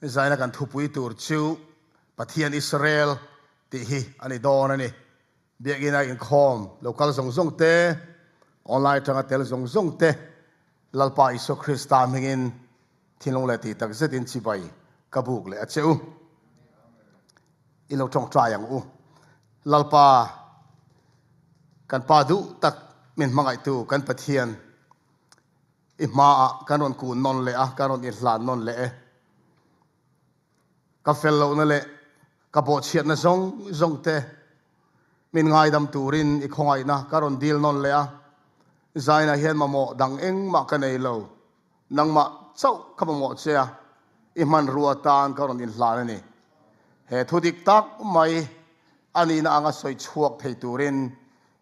zai na kan thupui tur chu pathian Israel ti hi ani don ani biagina in khom local zong te online tanga tel zong te lalpa iso Krista mingin thinlong le ti tak zetin chibai kabuk le acheu ilo tong trayang u lalpa kan padu tak min mangai tu kan pathian ima kanon ku non le a kanon irlan non le ka fellow na le ka bo chiat na zong te min ngai dam turin i khongai na karon deal non le a zaina hian mamo dang eng ma ka nei lo nang ma chau ka mo che i man ruwa tan karon in hlan ani he thudik tak mai ani na anga soi chuak thei turin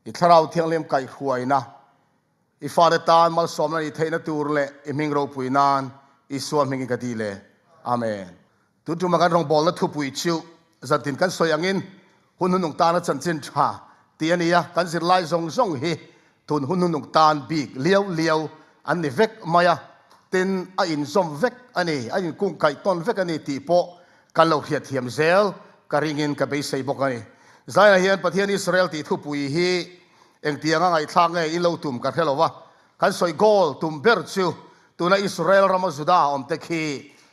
i tharau thianglem kai huai na i fare tan mal som na i theina tur le i ming ro puinan i suam mingi ka di le amen tu makan rong bol na thu pui chiu zatin kan soyangin hun nung ta na chan chin tha ti ania kan sir lai zong hi tun hun nung tan big liao an ni vek maya tin a in zom vek ani a in kung kai ton vek ani ti po kan lo hiat hiam zel ka ringin ka be sei bok ani zai hian pathian Israel ti thu pui hi eng tianga ngai thang nge i lo tum ka helowa kan soi gol tum ber chu tuna Israel ramazuda om te khi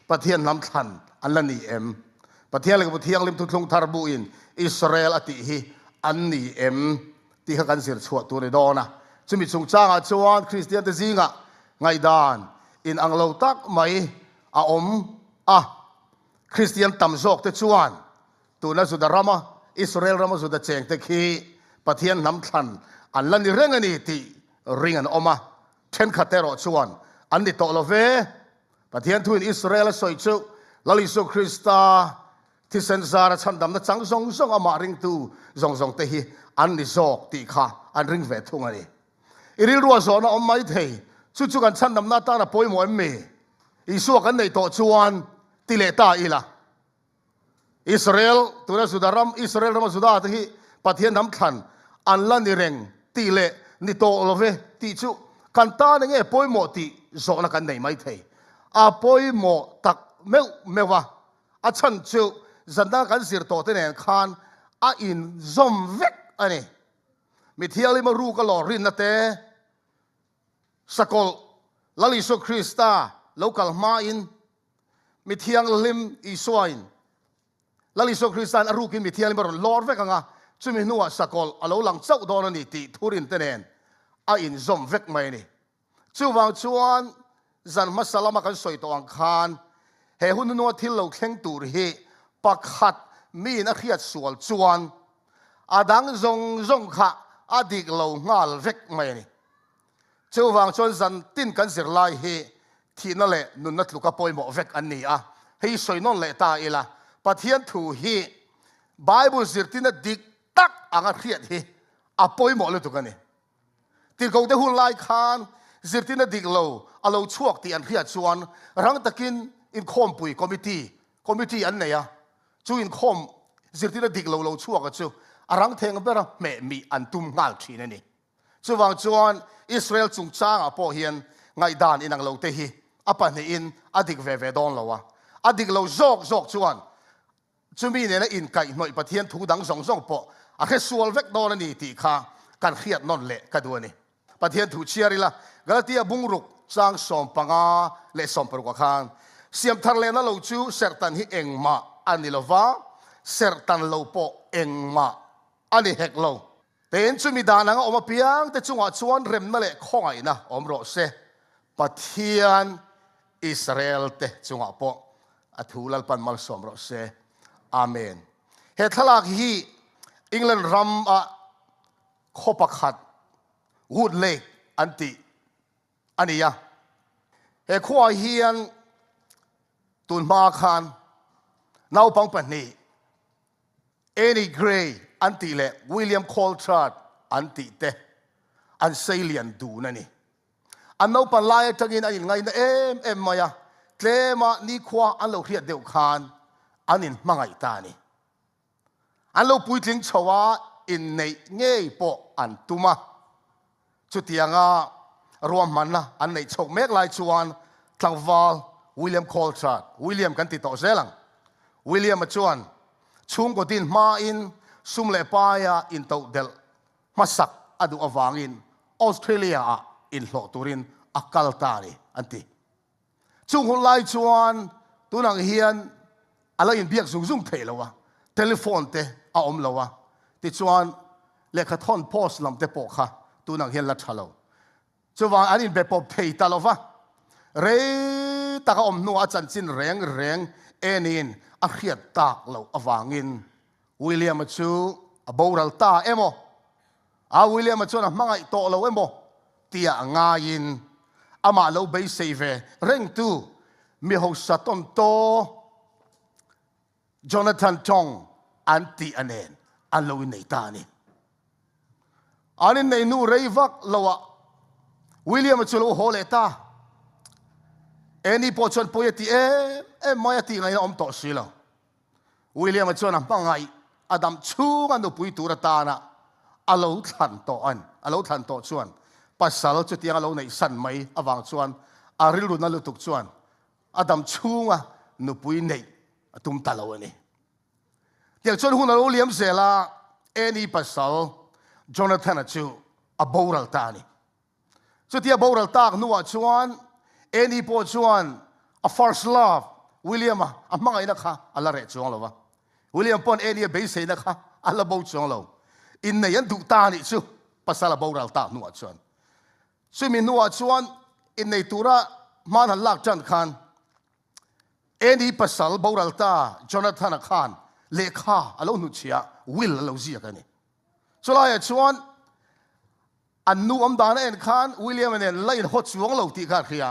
pathian lam than an la ni em pathian le pathian lim tu thlung thar bu in Israel ati hi an ni em ti kha kan sir chhuat tu ne dona chumi chung changa chuan Christian te zinga ngai dan in ang lo tak mai a om a Christian tam zok te chuan tu na zu da rama Israel rama zu da cheng te khi pathian nam thlan an la ni reng ani ti ring an oma then khatero chuan an ni to lo ve pathian thu in Israel soi chu laliso Krista thi sen zara chandam na chang zong ama ring tu zong te hi an ni zok ti kha an ring ve thung ani iril ruwa zona om mai thei chu kan chandam na ta na poi mo em me isu kan nei to chuan ti le ta ila Israel tura sudaram Israel ram suda te hi pathian nam khan an la ni reng ti le ni to lo ve ti chu kan ta nge poi mo ti zona kan nei mai thei a poi mo tak mewa a chan chu zanda kan sir to te nen khan a in zom vek ani mi thiali ma ru ka lo rin na te sakol laliso Krista local ma in mi thiang lim i soin laliso Krista aru kin mi thiali ma lor vek anga chumi nuwa sakol alo lang chau don ani ti thurin te nen a in zom vek mai ni chuwang chuan zan masalama kan soi to ang khan he hun no thil lo thleng tur hi pakhat mi na khiat sual chuan adang zong kha adik lo ngal vek mai ni chuwang chuan zan tin kan zir lai hi thina le nun na tluka poi mo vek an ni a hei soi non le ta ila pathian thu hi bible zir tin a dik tak anga khiat hi a poi mo le tu kan ni tin ko te hun lai khan zir tin a dik lo alo chuak ti an khiat chuan rang takin in khom pui committee an neya chu in khom zirtina dik lo chuak chu arang theng bera me mi an tum ngal thina ni chuwang chuan Israel chung changa po hian ngai dan inang lo te hi apan ni in adik ve don lo wa adik lo zok chuan chumi ne na in kai noi pathian thu dang zong po a khe sual vek don ani ti kha kan khiat non le ka du ani pathian thu chiarila galatia bungruk chang som panga le som per kwa khan siam thar le na lo chu sertan hi engma anilova sertan lo po engma ani hek lo ten chumi danang oma piang te chunga chuan rem na le khongai na omro se pathian Israel te chunga po athulal pan mal somro se amen he thalak hi England ram a khopakhat wood lake anti ania he khwa hian tun ma khan nau pang pan ni any gray anti le William Coltrane anti te an salian du na ni an nau pan lai tangin an ngai na em maya tlema ni khwa an lo hriat deuh khan anin mangai ta ni an lo puitling chawa in nei ngei po an tuma chutianga ruam manna an nei chok mek lai chuan tlangwal วิลเลียมคอลทรัดวิลเลียมกันติดต่อเซลังวิลเลียมมาชวนชุงกดินมาอินซุมเลปายาอินเตอเดลมาสักอดูอวางอินออสเตรเลียอินโลตูรินอักกัลตานีอันตีชุงหุ่นไล่ชวนตัวนังเฮียนอะไรอินเบียกซุ่งเทลวะเทเลโฟนเตะอาอมลวะติดชวนเลขาทอนโพสลำเตปอกค่ะตัวนังเฮียนลัดชะลวชวนอันนี้เบปอบเทตลวะเรตากอมนัวจันจินแรงเอ็นินอาเขียดตากเหลาอวางินวิลเลียมมาชูอบูรัลตาเอโมวิลเลียมมาชูนะมังไอโตเหลาเอโมเตียงายินอามาเหลาเบย์เซเวเร่งตูมีหัวสัตน์โตจอนาธานจงอันตีอันเองอันเหลาในตานี่อันนี้ในนูเรย์วักเหลาวิลเลียมมาชูเหลาโฮเลตาเอ็นี่พอชวนพอยตีไม่ตีไงนะอมต่อสิละวิลเลียมมาชวนนะปังไงอดัมชูกันดูปุยตูระตานะอาลูทันต่ออันอาลูทันต่อชวนภาษาเราจะตีอาลูในสันไม่อวังชวนอาริลุนัลุตุกชวนอดัมชูงะนุปุยในตุ้มตาลาวนี่เดี๋ยวชวนหุ่นอาลูเลี้ยมเสละเอ็นี่ภาษาจอนาธานชูอบูรัลตานี่สุดที่อบูรัลตาหนัวชวนเอ็นี่พอชวน a first love วิลเลียมมังไงนะคะอะไรเรจงเราวะวิลเลียมปอนเอ็นี่เบสนะคะอะไรบ่จงเราอินในยันดุตานี่ชูภาษาละบ่รัลตาหนัวชวนซึ่งมีหนัวชวนอินในตัวระมันหันลักจันขันเอ็นี่ภาษาละบ่รัลตาจอนาธานขันเลขาอะไรหนุเชียวิลเราเสียกันนี่สุดท้ายชวนอันนู้อมดานเอ็นขันวิลเลียมเนี่ยไล่หดสวงเราตีกันเขีย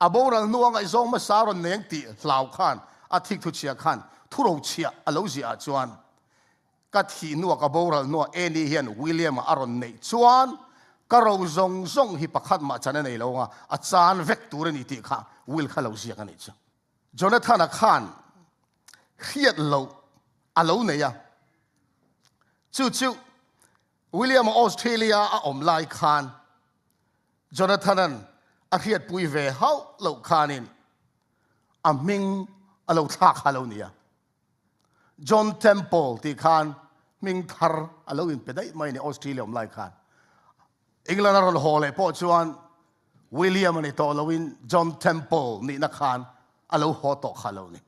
อาบูรัลนัวไงซองมาสารนเนียงตีเหล่าขันอาทิตย์ทุเชียขันทุเราเชียอาลูเซียชวนกัดหินัวกับบูรัลนัวเอ็นี่เฮียนวิลเลียมอารอนเนชวนก็เราซงฮิปขัดมาจันในเราอ่ะอาจารย์เวกตูรนี่ตีค่ะวิลข้าเราเสียกันนี่จ้ะจนท่านขันเฮียดเราอาลูเนี่ยจู่วิลเลียมออสเตรเลียอมไลขันจนท่านั้นอาเฮียดปุยเวเฮาเหล่าขานินอามิงเหล่าทักเหล่านี้จอห์นเทมเพิลที่ขานมิงทาร์เหล่าอินไปได้ไม่ในออสเตรเลียอมไลขานอังกฤษนารอนฮอลเลยพอชวนวิลเลียมนี่ตัวเหล่าอินจอห์นเทมเพิลนี่นักขานเหล่าฮอตอกเหล่านี้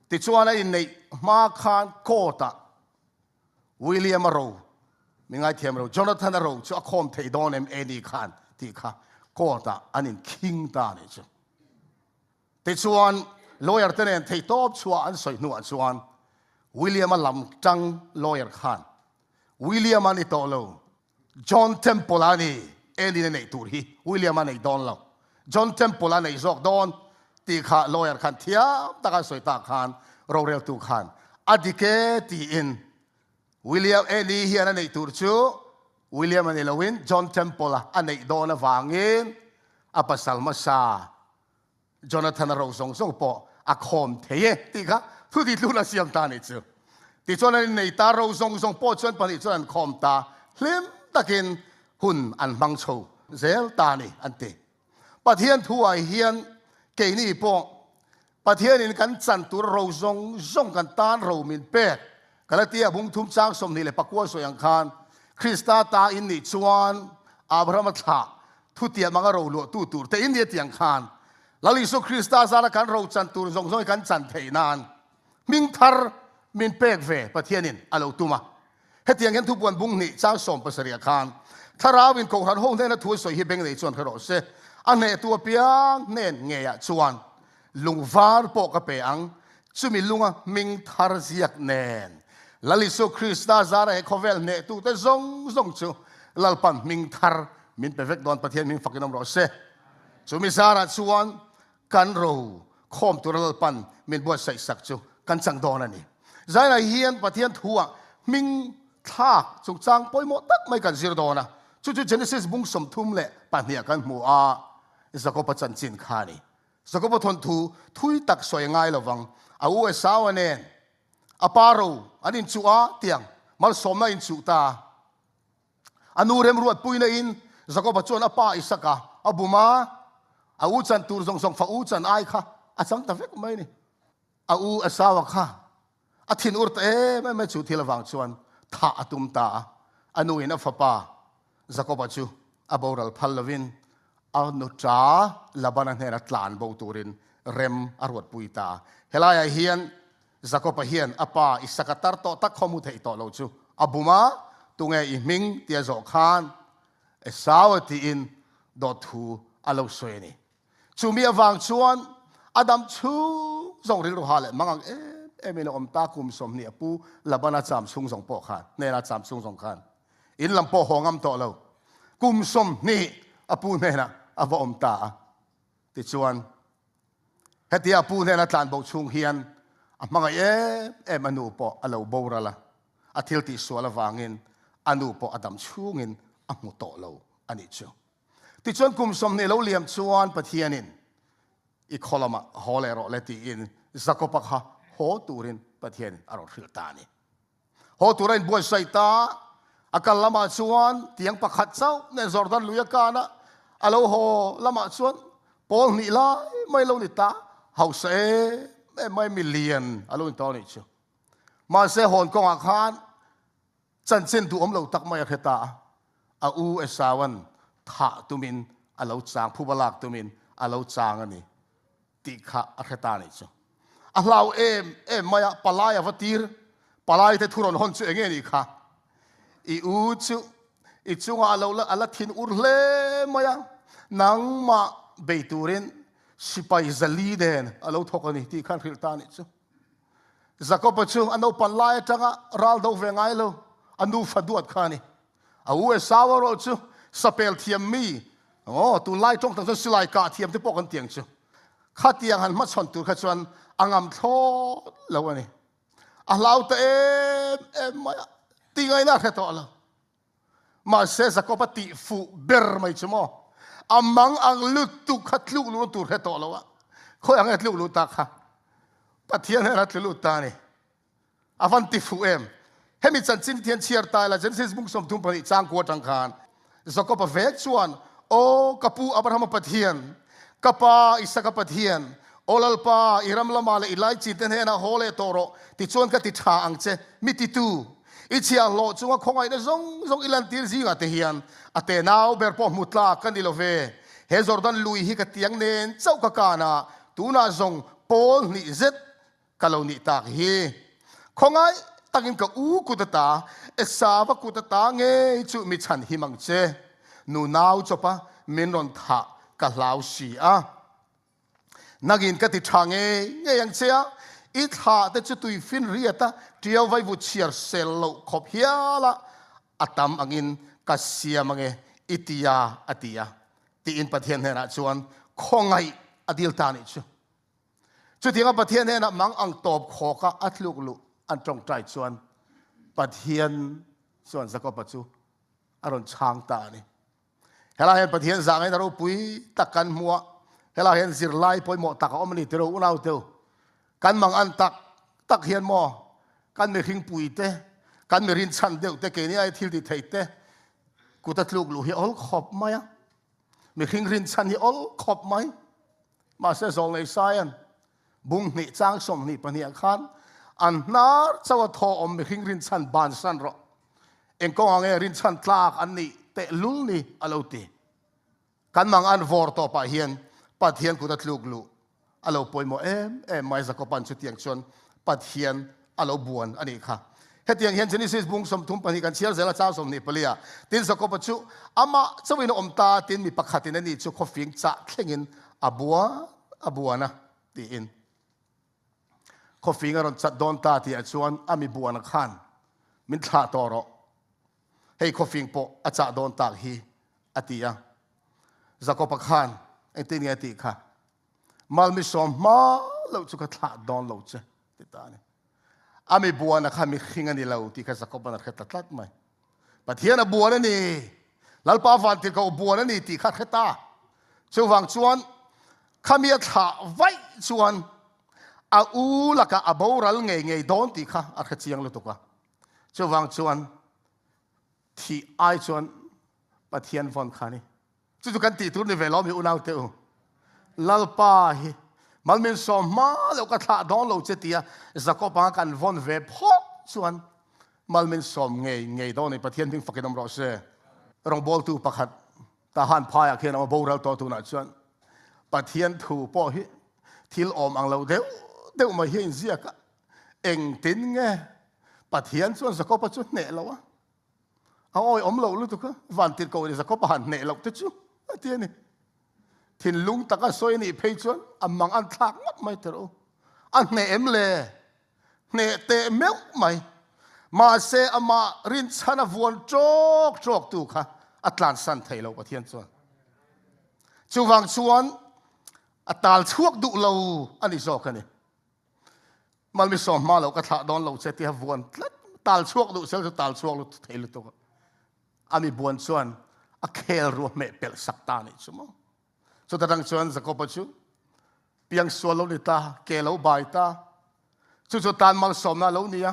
ที่ชวนอินในมาขานโคตาวิลเลียมเรามิงไอเทียมเราจอห์นทันเราจะคอมเทดอนเอ็นี่ขานที่ข้าก็ตาอันนี้คิงตาเนี่ยจ้ะแต่ชวนลอเยอร์เตนเทตอบชวนอันสวยหนวดชวนวิลเลียมลำจังลอเยอร์ขานวิลเลียมนี่โตโลจอห์นเทมเพิลนี่เอ็นี่ในตัวฮีวิลเลียมนี่ดอนเราจอห์นเทมเพิลนี่จอกดอนที่ข้าลอเยอร์ขานเทียบตากันสวยตาขานเราเรียลตูขานอดีตที่อินวิลเลียมเอ็นี่เฮียนในตัวชูวิลเลียมนี่เราวินจอห์นเทมเพิลอันนี้โดนวางเงินอาปัสสัลมาซาจอนาธานเราส่งปออาคอมเทียที่ค่ะทุกที่รู้นะเสียมตานี่จูที่จอนั้นในตาเราส่งปอจนปนิจนั้นคอมตาเลี้ยมตะกินหุ่นอันบังโชเซลตานี่อันเตปะเทียนทัวเฮียนเกนี่ปอปะเทียนนี่กันจันตุเราส่งกันตานเรามินเป็ดกะละเตียบุงทุ่มจ้างสมนี่เลยปักวัวสวยอังคารคริสตาตาอินนิชวนอับราฮัมทาทุติยมังกรเราลวตูตูแต่อินเดียที่อังคารลาลิสุคริสตาสารกันเราจันตูส่งกันจันเทนานมิงทาร์มินเปกเวปะเทียนินอาลูตุมาเฮตียงเห็นทุบวันบุงนี่จ้างสมภาษาเรียคานทาราวินกงหันห้องเทนทัวสวยฮิเบงในชวนคารอเซอันเนตัวเปียงเน่นเงียชวนลุงวาร์ปกเปียงจุมิลุงมิงทาร์เซียกเน่นลาลิสุคริสตาซาระเอคอเวลเนตูแต่ซงจูลาลปันมิงทาร์มินเปเวกดอนปะเทียนมิงฟักนอมรอเซจูมิซาระชวนกันโรคอมตัวลาลปันมินบัวใส่สักจูกันสังดอนันนี่ใจนายเฮียนปะเทียนทัวมิงทักจุกจังปอยหมดตักไม่กันซิรดอนะจู่เจเนซิสบุ้งสมทุ่มเละปันเนียกันมัวสกปรกจันจินขานี่สกปรกทนทุยตักสวยง่ายระวังเอาไว้สาวเนนอปารูอันนี้จูอาเตียงมาสมนะอินจูตาอันนู้เริ่มรวดปุยนะอินสกปรกจวนอปาอิสกะอบุมาอ u chan tur zong song fa u chan ai kha a chang ta vek mai ni a u asawa kha a thin ur te mai chu thil wang chuan tha atum ta anu in a fapa zakoba chu a boral phallovin a nu cha labana hena tlan bo turin rem arwat puita helaya hian zakoba hian apa isakatar to tak khomu thei to lo chu abuma tunge I ming tia zo khan esawati in dot thu alo soeni chumi awang chuan adam chu zong ri ru hale mangang emino om ta kum som ni apu labana cham sung zong po khan nena cham sung zong khan in lampo hongam to lo kum som ni apu nena ava om ta ti chuan hetia apu nena tlan bo chung hian amanga anu po alo borala athil ti suala wangin anu po adam chungin amu to lo ani chu ti chuan kum som ni lo liam chuan pathianin I kholama holero leti in zakopakha ho turin pathian aro thiltani ho turin boy saita akal lama chuan tiang pakhat chau ne jordan luya kana alo ho lama chuan pol ni la mai lo ni ta house mai million alo in tawni chu ma se hon kong akhan chan chen du om lo tak mai kheta a u esawan tha tumin alo chang phubalak tumin alo chang ani ti kha akheta ni chu a hlau maya palaya vatir palai te thuron hon chu enge ni kha I u chu I chunga alo la ala thin ur hle maya nang ma beiturin sipai zali den alo thokani ti khan khil ta ni chu zakopa chu ano palai tanga ral do vengai lo anu faduat khani a u e sawaro chu sapel thiam mi tu lai tong tang silai ka thiam te pokan tiang chu khatiang han ma chon tur kha chuan angam tho lawani a hlau ta maya tingai na khato la ma se zakopa ti fu ber mai chumo amang ang lut tu khatlu lu tur khato lawa khoi ang atlu lu ta kha pathian ha atlu ta ni avanti fu hemi chan chin thian chiar ta la genesis bung som thum pani chang ko tang khan zakopa vek chuan o kapu abraham pathian kapa isaka pathian olalpa iram lama le ilai chi ten hena hole toro ti chuan ka ti tha ang che miti tu ichia lo chunga khongai na zong ilan tir zinga te hian ate naw ber po mutla kan ilove he jordan lui hi ka tiang nen chau ka kana tuna zong pol ni zet kaloni tak hi khongai takin ka u kutata esawa kutata nge chu mi chan hi mang che nu naw chopa menon tha ka hlau si a nagin ka ti thange nge yang chea I tha te chu tui fin riata tiaw vai vu chiar sel lo khop hiala atam angin ka siamange itia atia ti in pathian hena chuan khongai adil tani chu tinga pathian hena mang ang top khoka atluk lu an tong tai chuan pathian chuan zakopa chu aron chang ta ni hela hen pathian zangai daro pui takan muwa hela hen zirlai poi mo taka omni tero unau teu kan mang an tak hian mo kan me hring pui te kan me rin chan deu te ke ni ai thil ti thei te kutatluk lu hi ol khop maya me hring rin chan hi ol khop mai ma se zol nei saian bung ni chang som ni pania khan an nar chawa tho om me hring rin chan ban san ro engko ange rin chan tlak an ni te lul ni aloti kan mang an vor to pa hian pathian kutatluk lu alo poimo mai zakopan chu tiang chon pathian alo buan ani kha hetiang hian genesis bung som thum pani kan chiar zela cha som ni palia tin zakopa chu ama chawin omta tin mi pakhatin ani chu khofing cha thlengin abuana ti in khofing aron chat don ta ti achuan ami buana khan min thla toro hei khofing po acha don ta hi atia zakopa khan entin ati kha mal mi som ma lo chu ka thla don lo che ti ta ni ami buana kha mi khingani lo ti kha zakopa na khata tlat mai pathian a buana ni lalpa van ti ka buana ni ti kha khata chu wang chuan khamia tha vai chuan a u laka aboral ngei don ti kha a kha chiang lo to ka chu wang chuan thi ai chuan pathian von khani chu kan ti tur ni velo mi unau te u lalpa hi malmin som ma lo ka tha don lo chetia zakopa kan von ve phok chuan malmin som ngei don ni pathian ding fakinam ro se rong bol tu pakhat ta han phaya khen am boral to tu na chuan pathian thu po hi thil om ang lo deu ma hi in zia ka eng tin nge pathian chuan zakopa chu ne lo a oi om lo lu tu ka van tir ko ni zakopa han ne lo te chu atian ni thin lung taka soi ni phei chuan amang an thak ngap mai tero an ne em le ne te meu mai ma se ama rin chana vuan chok tu kha atlan san thei lo pathian chuan chuwang chuan atal chuak du lo ani zo ka ni malmi som ma lo ka tha don lo che ti vuan tal chuak du sel tal chuak lu thei lu to ami buan chuan a khel ru me pel sakta ni chumo so tadang chuan zakopa chu piang sual lo ni ta ke lo bai ta chu tan mal som na lo nia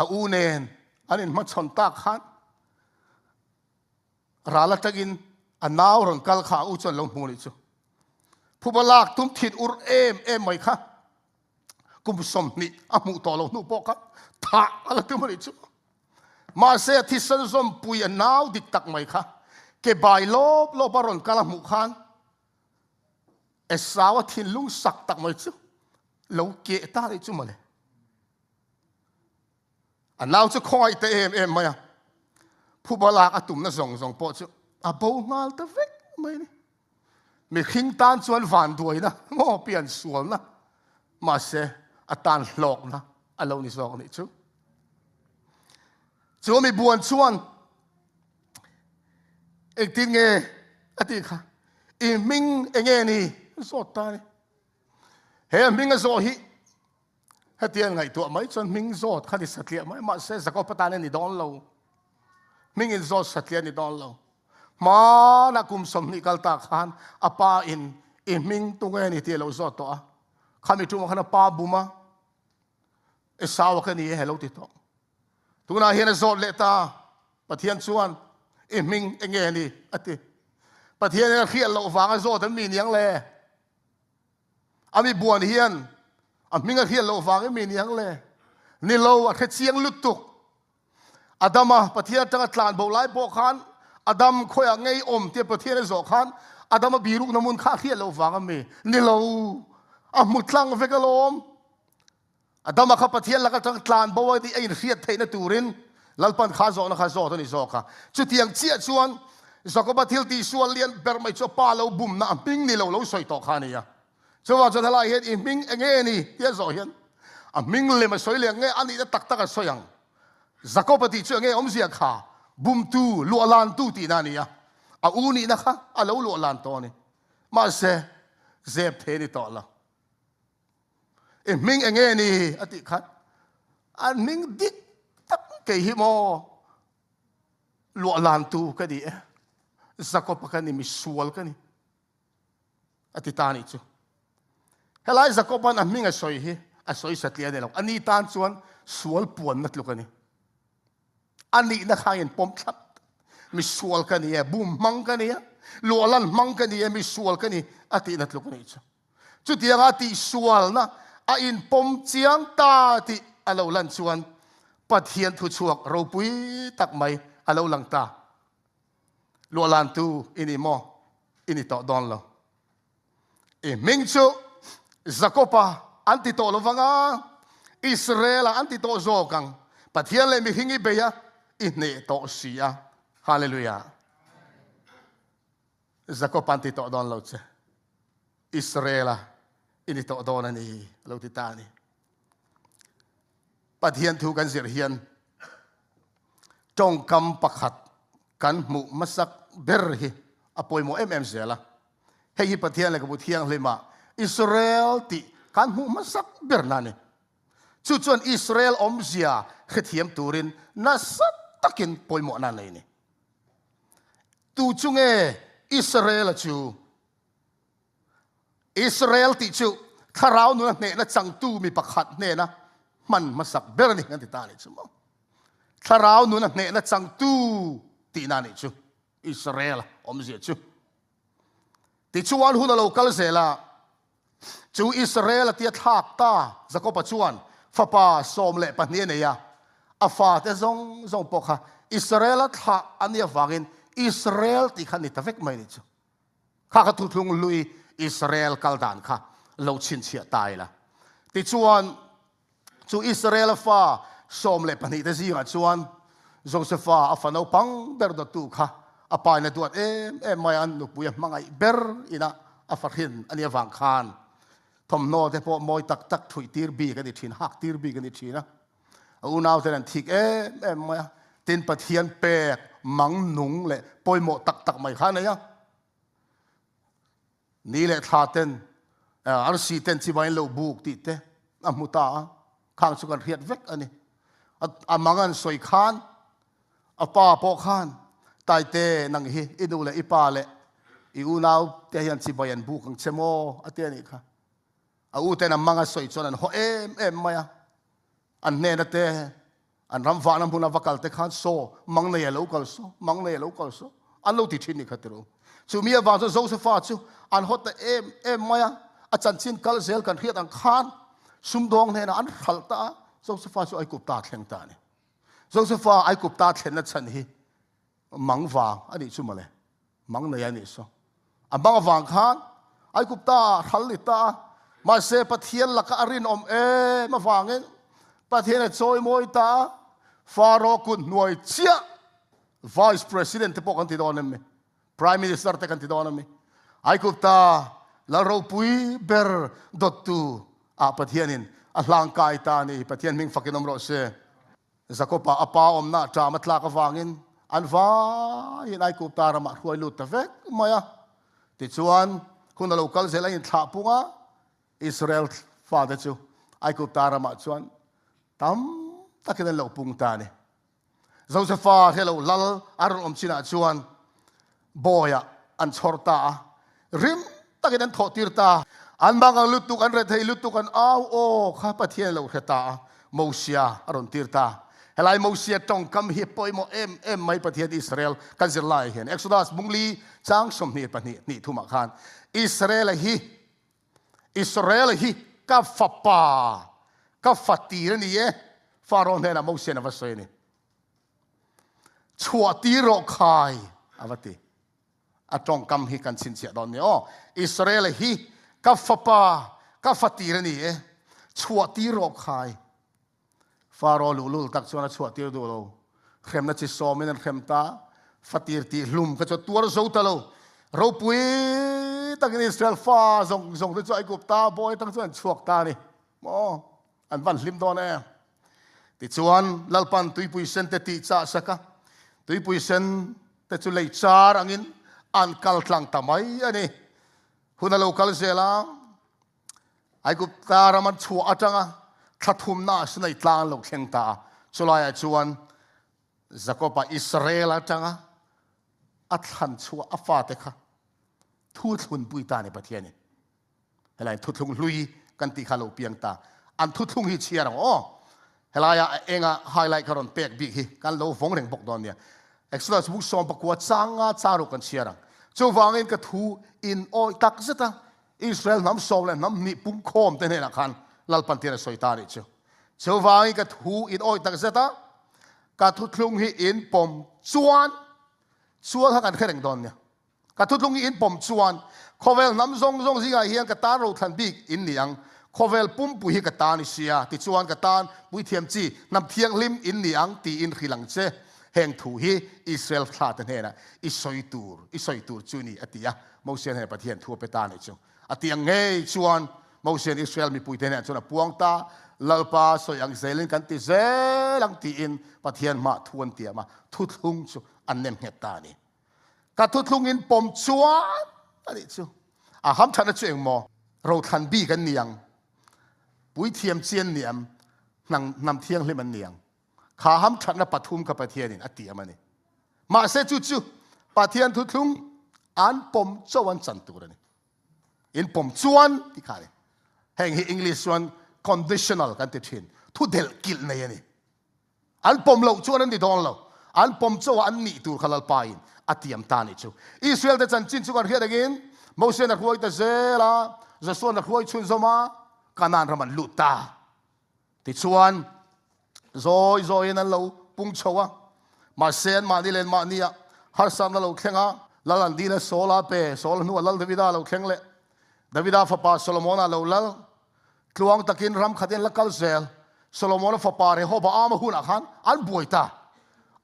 a unen anin ma chon ta khan rala tagin anaw ron kal kha u chon lo mu ni chu phubalak tum thit ur em mai kha kum som ni amu to lo nu po kha tha ala tu ni chu ma se thi san som pui anaw dik tak mai kha ke bai lo baron kala mu khan esawa thin lung sak tak mai chu lo ke ta ri chu male anaw chu khoi te em maya phubalak atum na zong po chu a bo ngal ta vek mai ni mi khing tan chuan van duai na ngo pian sual na ma se atan hlok na alo ni zong ni chu mi buan chuan ek tin nge ati kha I ming enge ni so ta ni he ming zo hi hatian ngai tu mai chon ming zo kha ni satlia mai ma se zako patan ni don lo ming in zo satlia ni don lo ma na kum som ni kal ta khan apa in ming tu nge ni ti lo zo to a khami tu ma khana pa buma e saw ka ni hello ti to tu na hian zo le ta pathian chuan ming enge ni ati pathian na khial lo wanga zo tan mi niang le ami buan hian minga khial lo wanga mi niang le ni lo a khe chiang lutuk adama pathian tanga tlan bo lai bo khan adam khoya ngei om te pathian zo khan adama biruk namun kha khial lo wanga mi ni lo a mutlang vekalom adama kha pathian la ka tlan bo di ein riat theina turin lalpan kha zo na kha zo to ni zo kha chu tiang chia chuan zakoba thil ti sual lian ber mai cho pa lo bum na ping ni lo soi to kha ni ya chuwa cho hala hian I ming enge ni tia zo hian a ming le ma soi le nge ani da tak tak a soyang zakoba ti chu nge om zia kha bum tu lu alan tu ti na ni ya a u ni na kha a lo lu alan to ni ma se zep the ni to la ming enge ni ati khat an ming dik tak ke hi mo lu alan tu ka di zakopa ka ni mi sual ka ni ati tani chu helai zakopa na minga soi hi a soi satlia de lo ani tan chuan sual puan na tlu ka ni ani na khain pom thlap mi sual ka ni bum mang ka ni lu alan mang ka ni mi sual ka ni ati na tlu ka ni chu tiang ati sual na a in pom chiang ta ti alo lan chuan pathian thu chuak ro pui tak mai alo lang ta lu lan tu ini mo ini to don lo ming chu zakopa anti to lo wanga Israel anti to zo kang pathian le mi hingi beya ne to sia hallelujah zakopa anti to don lo che Israel ini to don ani lo ti tani pathian thu kan zir hian tong kam pakhat kan mu masak berhi apoi mo zela hei pathian le ka thiang lema Israel ti kan mu masak bernane chu chuan Israel omzia khethiam turin na sat takin poi mo na nei ni tu chunge Israel ti chu tharau nu ne na chang tu mi pakhat ne na man masak berni ngan ti ta ni chu mo tharau nu na ne na chang tu ti na ni chu Israel omzia chu ti chuan hun lo kal zela chu Israel tia thak ta zakopa chuan fapa som le pahnia neya afa te zong pokha Israel tha ania wangin Israel ti khan ni tavek mai ni chu kha ka thuthung lui Israel kaldan kha lo chin chia tai la ti chuan chu Israel fa som le pani te zinga chuan Josepha afano pang ber do tu kha apa na duat mai an nu puya mangai ber ina afarhin ania wang khan thom no te po moi tak thui tir bi ka ni thin hak tir bi ka ni thina u naw te an thik mai tin pathian pek mang nung le poimo tak mai khan ya ni le thaten ar si ten chi bain lo buk ti te amuta khang chu kan riat vek ani amangan soi khan apa po khan tai te nang hi idu le ipa le I u naw te hian chi bain buk ang chemo ate ni kha a u te na manga soi chon an ho maya an ne na te an ram va nam huna vakal te khan so mang ne local so an lo ti thin ni khatro chu mi wa zo Josepha chu an hot te maya a chan chin kal zel kan riat ang khan sum dong ne na an khalta Josepha chu ai kup ta thleng ta ni Josepha ai kup ta thlen na chan hi mang wa ani chu male mang ne ya ni so a bang wang khan ai kup ta khal ni ta ma se pathian la ka arin om ma wangin pathian choi moi ta faro kun noi chia vice president te pok an ti don me prime minister te kan ti don me ai kup ta Lalropuia ber dotu a pathianin a hlang kai ta ni pathian ming fakinom ro se zakopa apa om na tra matla ka wangin an va in ai kup ta rama huai lut ta vek maya ti chuan kun lo kal zela in tha punga Israel fa de chu ai kup ta rama chuan tam takin lo pung ta ni Josepha hello lal aron om china chuan boya an chorta rim takin an thotir ta an bang lutuk an re thei lutuk an aw o kha pathian lo khata Mosia aron tirta helai Mosia tong kam hi poimo mai pathian Israel kan zirlai hen Exodus mungli chang som ni pani ni thuma khan Israel hi ka fapa ka fatir ni ye faron hena Mosia na vasoi ni chuati ro khai avati atong kam hi kan chin sia don ni o Israel hi ka fapa ka fatir ni ye chuati ro khai faro lulul tak chuan chuati do lo khem na chi somin an khem ta fatir ti hlum ka chu tuar zo ta lo ro pui takin Israel fa zong te chu ai gup ta boy tang chuan chuak ta ni mo an van hlim don ti chuan lalpan tuipui sen te ti cha saka tuipui sen te chu lei char angin an kal tlang tamai ani huna local zela ai gup ta raman chu atanga thathum na snai tlang lo thleng ta chulai chuan zakopa Israel atanga athan chu afa te kha thu thun pui ta ni pathiani helai thu thung lui kan ti khalo piang ta an thu thung hi chiar o helaya enga highlight karon pek bi hi kan lo vong reng bok don nia Exodus book som pakwa changa charu kan chiarang chu wangin ka thu in oi tak zeta Israel nam som le nam ni pum khom te ne na khan lalpan tira soitari chu chu wangin ka thu in oi tak zeta ka thu thlung hi in pom chuan ha kan khereng don nia ka thu thlung hi in pom chuan khovel nam zong zinga hian ka ta ro than bik in niang khovel pum pu hi ka ta ni sia ti chuan ka tan pui thiam chi nam thiang lim in niang ti in khilang che heng thu hi Israel thla ta hena i soitur chu ni atia Moses he pathian thu pe ta ni chu atiang ngei chuan Moses Israel mi pui te ne chuna puang ta lalpa soyang zelin kan ti zelang ti in pathian ma thuan tia ma thu thlung chu an nem het ta ni ka thu thlung in pom chuan ani chu a ham thana chu eng mo ro than bi kan niang pui thiam chian niam nang nam thiang lim an niang kha ham thana pathum ka pathianin ati amani ma se chu pathian thu thlung an pom chawan chan turani in pom chuan ti khare heng hi English one conditional kan ti thin thu del kil nei ani an pom lo chuan an di don lo an pom chaw an ni tur khalal pain atiam ta ni chu Israel te chan chin chu kan hiat again Moses na huay ta zela Joshua na huay chun zoma kanan raman luta ti chuan zoi nan lo pung chowa ma sen ma ni len ma nia har sam na lo khenga lalan dina sola pe sol nu lal davida lo khengle davida fa pa solomona lo lal tluang takin ram khaten lakal zel solomona fa pa re ho ba ama hun akhan an boita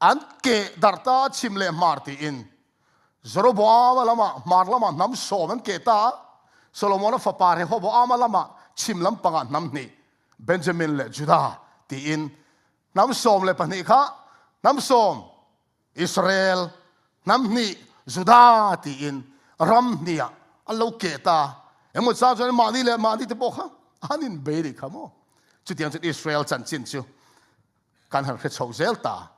an ke darta chimle marti in Zoroboam lama marlama nam soman keta Solomon fa pare ho bo ama lama chimlam panga nam ni Benjamin le Judah ti in nam som le pani kha nam som Israel nam ni Judah ti in ram nia allo keta emo sa jo mani le mani te bo kha anin beri khamo chu tiang Israel chan chin chu kan har khe chho zel ta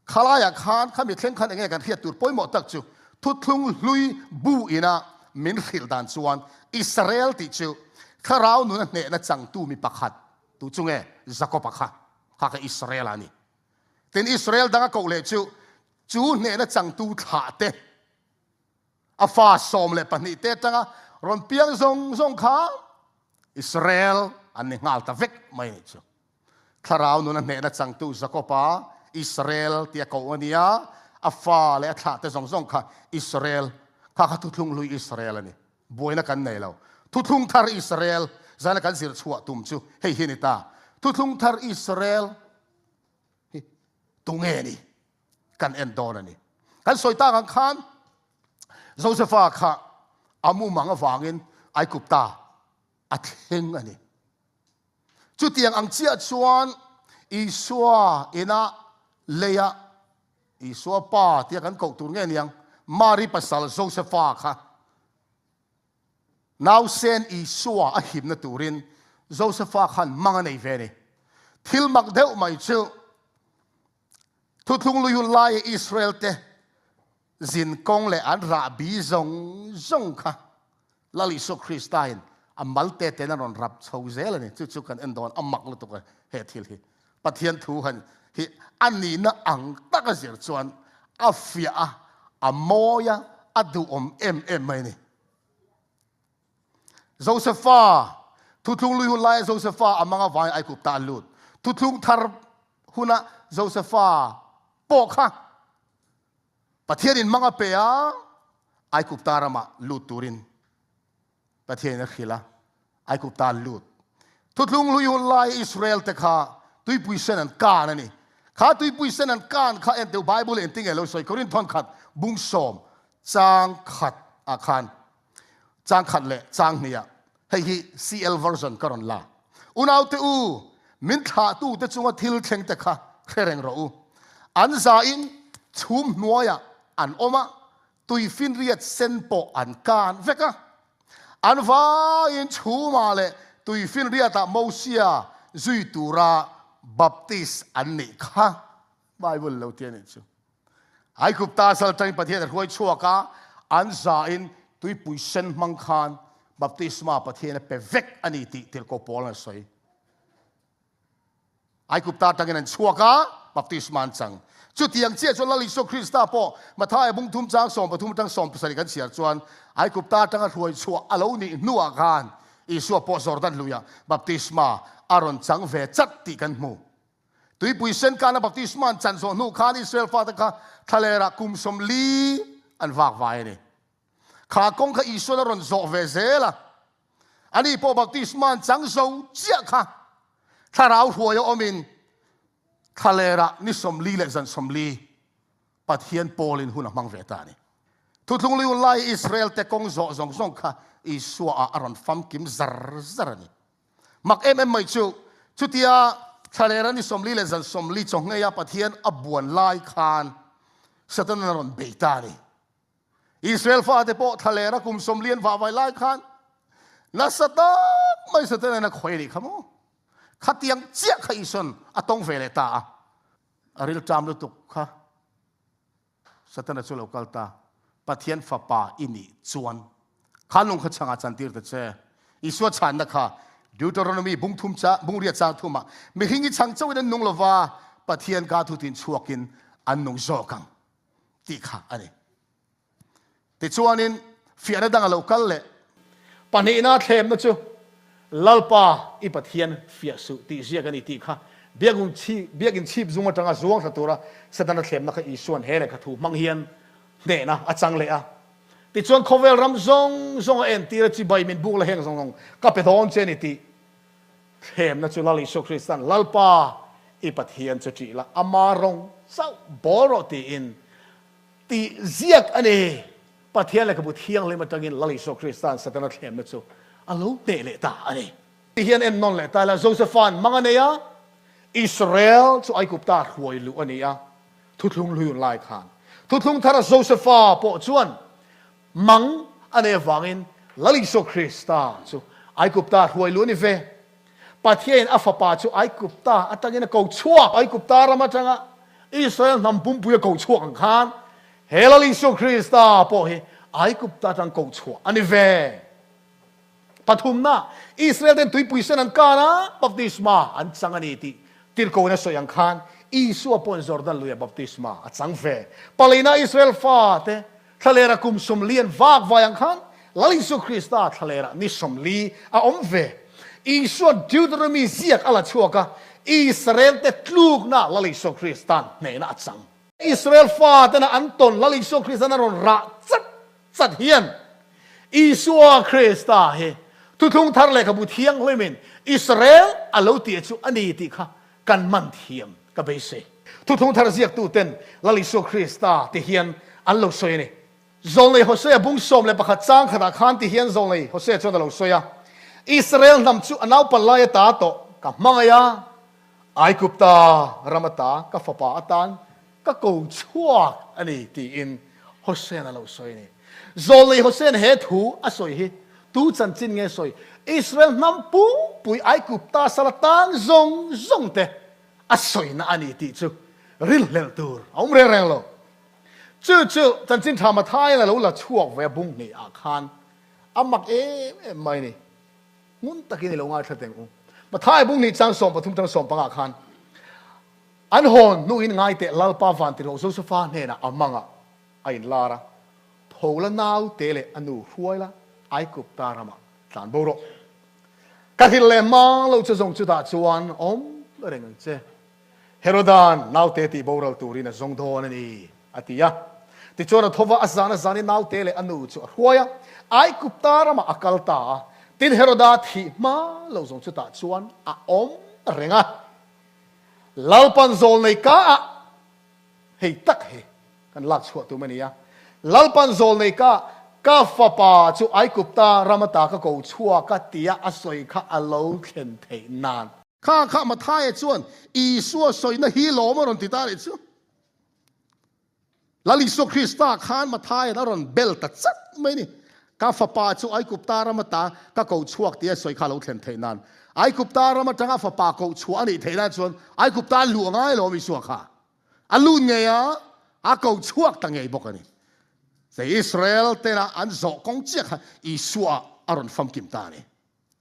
khalaya khan khami thleng khan enge kan hiat tur poimo tak chu thutlung lui bu ina min khil dan chuan Israel ti chu kharau nu na ne na chang tu mi pakhat tu chunge Jacob pakha kha ka Israel ani ten Israel danga ko le chu ne na chang tu tha te afa som le pani te tanga ron piang zong kha Israel an ngal ta vek mai ni chu kharau nu na ne na chang tu Jacob pa Israel tia ko ania afa le tha te zong kha Israel kha thutlung lui Israel ani boina kan nei lo thutlung thar Israel zana kan sir chua tum chu hei hinita thutlung thar Israel tunge ni kan endon ani kan soita kan khan Josepha kha amu manga wangin ai kupta atheng ani chu tiang ang chia chuan iswa ina leya iswa pa tia kan ko tur nge niang mari pasal Josepha kha now sen iswa a him na turin Josepha khan manga nei ve ni thil mak deuh mai chu thutlung lu lai Israel te zin kong le an ra bi zong kha lali so Christain amal te na ron rap chho zel ni chu kan endon amak lu to ka he thil hi pathian thu han hi ani na ang taka zir chuan afia amoya adu em mai ni Josepha thutlung lu lai Josepha amanga vai ai kup ta lut thutlung thar huna Josepha pokha pathian in manga pe a ai kup ta rama lut turin pathian khila ai kup ta lut thutlung lu lai Israel te kha tui puisen an kan ani kha tui puisen an kan kha en the Bible en ting elo soi korin thon khat bung som chang khat akhan chang khat le chang nia hei hi CL version karon la unau te u min tha tu te chunga thil theng te kha khereng ro u an za in chum nuaya an oma tui fin riat sen po an kan veka an va in chuma le tui fin riata mosia zui tura baptist an ni kha Bible lo tian chu ai kup ta sal tang pathian hoi chuaka an za in tui puisen mang khan baptisma pathian pe vek ani ti til ko pol na soi ai kup ta tang an chuaka baptisma an chang chu tiang che chu lali so Krista po mathai bung thum chang som pathum tang som pasari kan siar chuan ai kup ta tang hoi chua alo ni nuwa kan isu po Jordan luya baptisma aron chang ve chat ti kan mu tui puisen kana baptisma an chan so nu khan Israel fa ta kha thalera kum som li an wak vai ni kha kong kha isu na ron zo ve zela ani po baptisma an chang zo chia kha tharau huayo omin thalera ni som li le zan som li pathian polin huna mang ve ta ni thutlung li lai Israel te kong zo zong kha isu a aron fam kim zar ni mak em mai chu tia thalera ni som li le zan som li chong ngeya pathian abuan lai khan satan na ron beita ni Israel fa te po thalera kum som lian va vai lai khan na satan mai satan na khoi ni khamo khatiang chia kha ison atong vele ta aril tam lu tuk kha satan chu lokal ta pathian fa pa ini chuan khanung kha changa chantir ta che iswa chan na kha Deuteronomy bung thum cha bung ria chang thuma mi hingi chang chaw den nung lova pathian ka thu tin chuakin an nung zo kang ti kha ani ti chuanin ฟียนดังเราคัลเล่ปันนี้น่าเทมนะจูลัลปาอีปัทเฮียนฟียสุตีเสียกันอีตีค่ะเบียกินชีพจุงมาจังอาจวงสัตว์ตัวสถานเทมนักอีส่วนเฮเลกถูมังเฮียนเด่นะอาจังเลยอ่ะติดส่วนโคเวลรัมซงเอ็นตีระจีใบมินบุกละเฮงซงกับไปโดนเจนิตีเทมนะจูลาลิสุคริสตันลัลปาอีปัทเฮียนจะจีละอามารงเศร้าบอรตีอินตีเสียกอันนี้ปัทเฮียนเลยกับบุตรเฮียงเลยมาจังอินลาลิสุคริสตันสถานเทมนะจูอาลูเตเลตาอันนี้ที่เฮียนเอ็นนนเลตาละโจเซฟานมังอันนี้อิสราเอลจะไอกุปตาหวยลุอันนี้ทุกลุงลุยไล่ขานทุกลุงทาราโจเซฟาปอจวนมังอันนี้ฟังอินลาลิสุคริสตันจูไอกุปตาหวยลุนี่เวปัทเฮียนอัฟปาจูไอกุปตาอัตกินกูชัวไอกุปตารามาจังอิสราเอลนำปุ่มปุยกูชัวกันขานเฮลาลิสุคริสตันปอเฮไอกุปตาจังกูชัวอันนี้เวปฐุมนะอิสราเอลเดินตุยปุยเซนันกานะบัพติศมาอันสังอันนี้ติรโกนะสยังขานอิสุอปอนจอร์แดนลุยบัพติศมาอันสังเฟปาลีนาอิสราเอลฟาเตทะเลระคุมสมเลียนวากวายังขานลาลิสุคริสตาทะเลระนิสมลีอาอมเวอิสุอดิวดรมีเซียกอลาชัวกะอิสราเอลเตตลูกนะลาลิสุคริสตันเนนะอันสังอิสราเอลฟาเตนะอันตนลาลิสุคริสตันนรอนระจัดเฮียนอิสุอคริสตาเฮทุกทุงทาร์เลกับบุตรเทียงเลยมินอิสราเอลอาลูตีจูอันนี้ติค่ะกันมันเทียมกับเบสทุกทุงทาร์เสียกตูเต็นลาลิสุคริสตาติเฮียนอันลูสวยนี่โซนเลยโฮเซ่บุ้งสมเลยประคัดจ้างขนาดขันติเฮียนโซนเลยโฮเซ่จนอันลูสวยอิสราเอลนำจูอันเอาปัลลายตาโตกับมังยาไอกุปตารามาตากับฟปาอัตันกับกูชัวอันนี้ตีอินโฮเซ่อันลูสวยนี่โซนเลยโฮเซ่เฮทูอัสวยฮิตูจันจินเงยสวยอิสราเอลนำปุ้งปุยไอกุปตาสลัดตังซงเตอัสวยนะอันนี้ติจูริลเลลตูร์เอาเรื่องโลจู่จันจินทำมาท้ายแล้วเราช่วงเวบุ้งนี่อาคารอามักไม่นี่มุนตะกี้นี่เราง่ายทัดเต็งมาท้ายบุ้งนี่จังสมปฐุมจังสมปังอาคารอันหอนนู่นง่ายเตะลาลปาวันติโลโซสฟานเฮนะอามังอ่ะไอ้ลาระโผล่นาวเตเลอนูห่วยละไอกุปตารามาสานบุรุษกะทิเลมังเราจะส่งจุดาจวนเรื่องเจเฮโรดานนาวเตติบุรุษตูรินะส่งโดนนี่อติยะติจวนทว่าอาจารย์นาวเตเลอนุจุห่วยไอกุปตารามาอักลตาตินเฮโรดาที่มาเราส่งจุดาจวนเรื่องลาปันโซลในกาเฮตักเฮกันลักชัวตัวมันนี่ลาปันโซลในกากาฟปาจูไอกุปตารามาตากะกูชัวกะติยะอสวยข้าอโลเคนเทนานข้ามาท้ายจวนอีสัวสวยนะฮีโลมารอนติตาเลยจูลาลิสุคริสตาขานมาท้ายนะรอนเบลตัดจัดไม่นี่กาฟปาจูไอกุปตารามาตากะกูชัวกติยะสวยข้าโลเคนเทนานไอกุปตารามาตากาฟปากูชัวนี่เทนานจวนไอกุปตาหลวงไอโลมิสัวข้าอลุนไงอากูชัวตั้งไงบอกกันนี่แต่อิสราเอลเตนะอันโจกงเจียกอิสัวอารอนฟัมกิมตานี่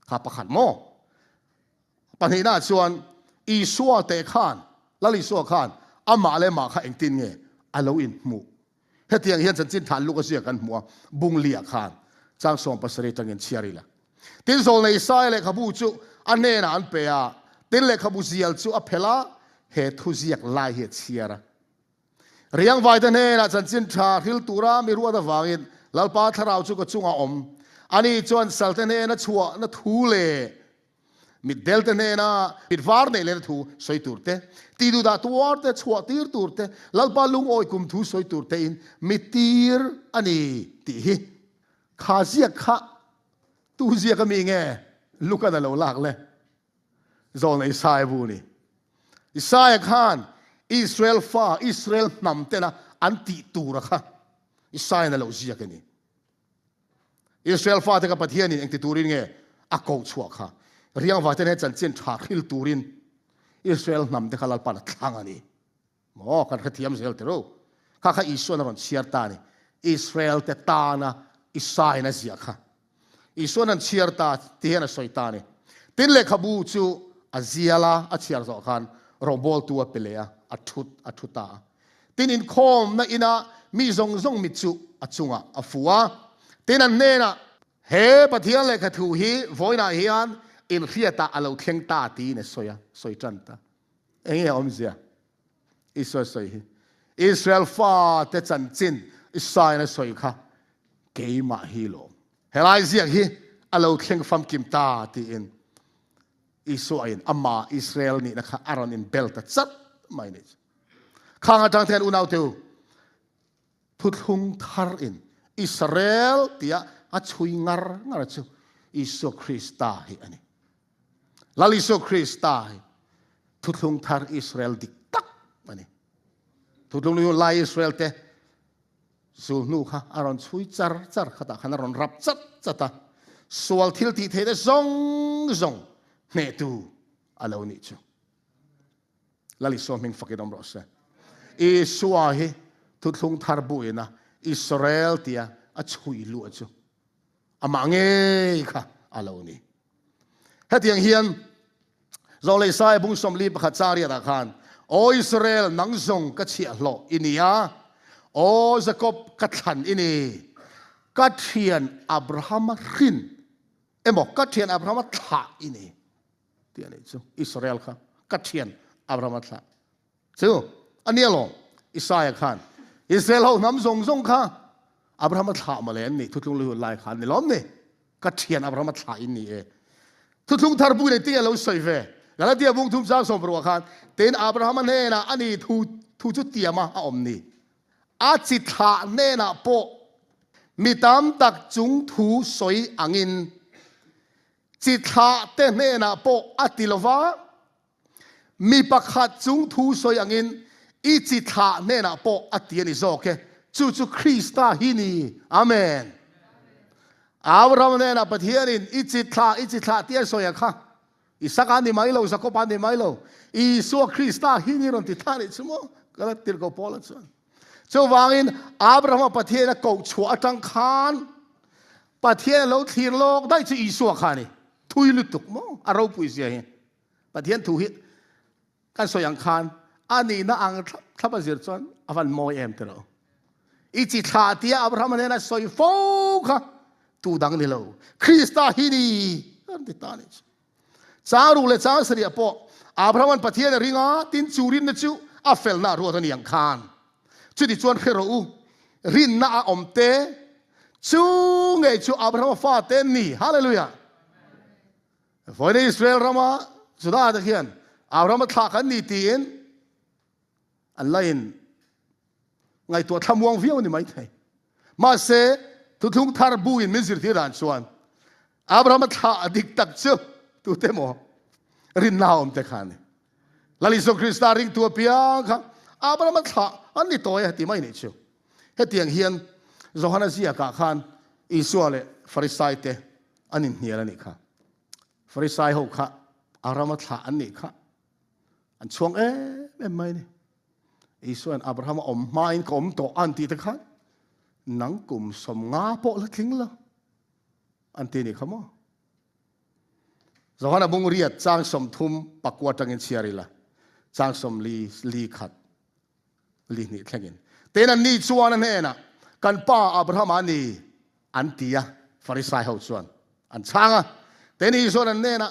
ข้าประคันโมปัญหาชวนอิสัวเตขานลลิสัวขานอามาเลมาข้าเองตินเงอโลอินมูเฮตียงเฮียนจันจินฐานลูกเสียกันหัวบุงเลียขานจางส่งปัสริจังเงินเชียริละตินโซในไซเลขบูจูอันเนนะอันเปียตินเลขบูเซียลจูอเพลาเฮทุเซียกลายเฮเชียระเรียงไว้แต่เนี่ยนะจันจินชาฮิลตูรามีรัวตะวางินลลปาทาราวจุกจุงอาอมอันนี้จวนสัลเตเนนะชัวนะทูเลมิดเดลเตเนนะปิดวาร์เนเลนะทูสวยตูร์เตตีดูดาตัวเตชัวตีร์ตูร์เตลลปาลุงโอยกุมทูสวยตูร์เตอินมิตีร์อันนี้ตีฮิข้าเสียข้าตูเสียก็มีไงลูกกันเราหลักเลยโซนอิสราเอลนี่อิสราเอลขานอิสราเอลฟ้าอิสราเอลนำเตนะอันติตูระค่ะอิสราเอลนั่นเราเสียกันนี่อิสราเอลฟ้าเตกับประเทศนี้เองติตูรินไงอักโกชัวค่ะเรียงว่าเตนะจันเจนชาฮิลตูรินอิสราเอลนำเตขลัลปานทางอันนี้หมอกันขะเทียมเสียลเตโรข้าข้าอิสราเอลนั่นเชียร์ตานี่อิสราเอลเตตานะอิสราเอลนั่นเสียค่ะอิสราเอลนั่นเชียร์ตาเทียนะสวยตานี่ตินเลขบูจูอาเซียลาอาเชียร์สอกันโรบอลตัวเปเลียอัทุตาตินินคอมนะอินามีซงมิจูอัจุงะอฟัว ตีนันเนนะเฮปะเทียนเลยขถูฮีโวยนาเฮียนอินเฟียตาอารมณ์เทียงตาตีเนี่ยสวยจันตาเองอมเสียอิสราเอลอิสราเอลฟ้าเตจันจินอิสราเอลสวยค่ะเกยมาฮีโลเฮลายเสียฮีอารมณ์เทียงฟัมกิมตาตีอินอิสราเอลอามาอิสราเอลนี่นะคะอารอนอินเบลตัดซัดไม่เนี่ยข้างอาจารย์แทนอุณาวเตียวทุกทุงทาร์อินอิสราเอลที่อาช่วยงาร์จูอิสุคริสต์ตาฮีอันนี้ลาลิสุคริสต์ตาฮีทุกทุงทาร์อิสราเอลดิกตักอันนี้ทุกทุงนี่ลายอิสราเอลเตะสูนูค่ะอารอนช่วยจัร์ขตาขนาดอารอนรับจัดสวลทิลที่เทเดซงเนตูอาเลวนิจูลาลิสุมิงฟักดอมรอสอิสวาฮีทุกทุงทาร์บุยนะอิสราเอลที่อาช่วยลู่จูอามังเอ้ค่ะอาเลวนี่เฮตียงเฮียนเราเลยใส่บุ้งสมลีประคัตจารีตะขานโออิสราเอลนังซงกัจเชียโลอินียาโอจะกบกัจฉันอินีกัจเชียนอับราฮัมรินบอกกัจเชียนอับราฮัมทาอินีที่อันนี้จูอิสราเอลค่ะกัจเชียนอับราฮัมทาจูอันนี้หรออิสราเอลขานอิสราเอลเขานำซงค่ะอับราฮัมทามาเลยนี่ทุกๆเรื่องลายขานนี่ล้อมนี่กัจเชียนอับราฮัมทาอินีทุกทาร์บุยในที่เราใส่เวแล้วที่บุ้งทุ่มจ้างสมบูรณ์กันเต็นอับราฮัมเนนะอันนี้ทุจุดเตียมาอมนี่อาจิตหาเนนะโปมีตามตักจุงทูสวยอังินจิตหาเตเนนะโปอัติลวามีประคัดจุงทูสวยอังินอีจิตหาเนนะโปอัติยนิโซเคจูคริสตาฮินีอาเมนอับราฮัมเนนะปะเทียนินอิจิตลาเตียสวยค่ะอิสักอันนี้ไม่รู้สักคนนี้ไม่รู้อิสุคริสต์ฮินิรอนติทานิสมก็เลยติดกับพอลส่วนเจ้าวางินอับราฮัมปะเทียนกูชัวจังคานปะเทียนเราทีโลกได้จะอิสุขานี่ทุยลุตุกมั้งอารมณ์ปุยเสียเห็นปะเทียนทุยกันสวยคานอันนี้น่าอังทับเสียส่วนอวันมอยเตอร์อิจิตลาเตียอับราฮัมเนนะสวยโฟค่ะตูดังนี่เราคริสต์ฮินีอันติตานิจารุเลจาสเรียปออับราฮัมปะเทียนริงาตินจูรินนจูอัฟเฟลนารัวตันยังคานจุดที่ชวนเพโรอูรินนาอมเตจูเงยจูอับราฮัมฟาเตนนี่ฮาเลลูยาฝอยในอิสราเอลรามาสุดาตะเคียนอับราฮัมทากันนี่ตีนอันไลน์ไงตัวทำวงวิวนี่ไม่ใช่มาเสทุกทาร์บุยมิซิร์ที่ร้านชวนอับราฮัมทาดิกตักจูตัวเต็มรินนาอมเตขันลาลิสุคริสต์ริงตัวเปียค่ะอับราฮัมทาอันนี้ตัวที่ไม่เนี่ยชูเฮตียงเฮียนโจฮันซียากาขันอิสุอาเลฟาริสัยเตอันนี้เนี่ยนี่ค่ะฟาริสัยหกค่ะอับราฮัมทาอันนี้ค่ะอันช่วงไม่เนี่ยอิสุอันอับราฮัมอมมาอินกอมโตอันที่ตะขันนังกุมสมงาโปละทิ้งละอันที่นี่ค่ะมั้งจะว่าบุงเรียดจ้างสมทุมปักวัดจังเงินเชียริละจ้างสมลีขัดลีนี่แค่เงินแต่นั่นนี่ชวนนั่นเองนะกันป้าอับราฮัมอันตีอะฟาริสัยเขาชวนอันช่างอะแต่นี่ชวนนั่นเองนะ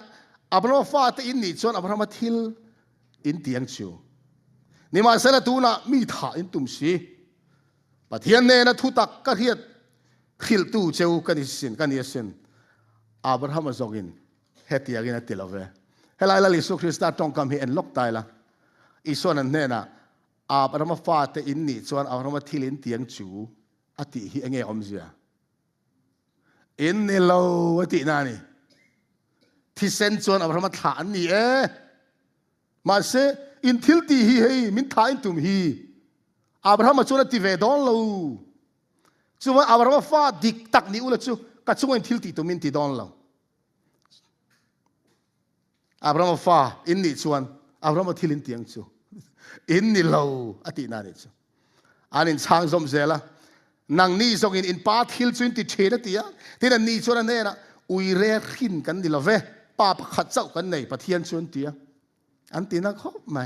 อับราฮัมฟาดอินนี่ชวนอับราฮัมทิลอินเตียงชูนี่มาเสร็จตัวน่ะมีถ่าอินตุมสีปะเทียนเนนะทุตักกระเทียดขิลตูเจ้ากันยิสินอับราฮัมจกินเฮตียกินติลเวเฮลัยลาลิสุคริสต์ตองคำเห็นล็อกตายละอีส่วนนั้นเนี่ยนะอับราฮัมฟาดอินนี่ส่วนอับราฮัมทิลินเตียงจูอติฮิเงยอมเสียอินนี่เราอตินานี่ที่เซนส่วนอับราฮัมฐานนี่มาเสอินทิลตีฮีมินทาอินตุมฮีอับราฮัมชวนติเวดอนเราจูว่าอับราฮัมฟาดดิกตักนี่อุลจูกัจจุบันทิลตีตุมินติดอนเราอับราฮัมฟ้าอินนี่ชวนอับราฮัมทิลินเตียงจูอินนี่เราอตินานี่จูอันนี้ช่างสมเสละนังนี่ส่งอินป้าทิลจุนติเชนตีอะที่นั่นนี่ชวนนั่นเนี่ยนะอุยเร่ขินกันดิละเวป้าขัดเจ้ากันในปะเทียนชวนตีอะอันตีนักเขาไม่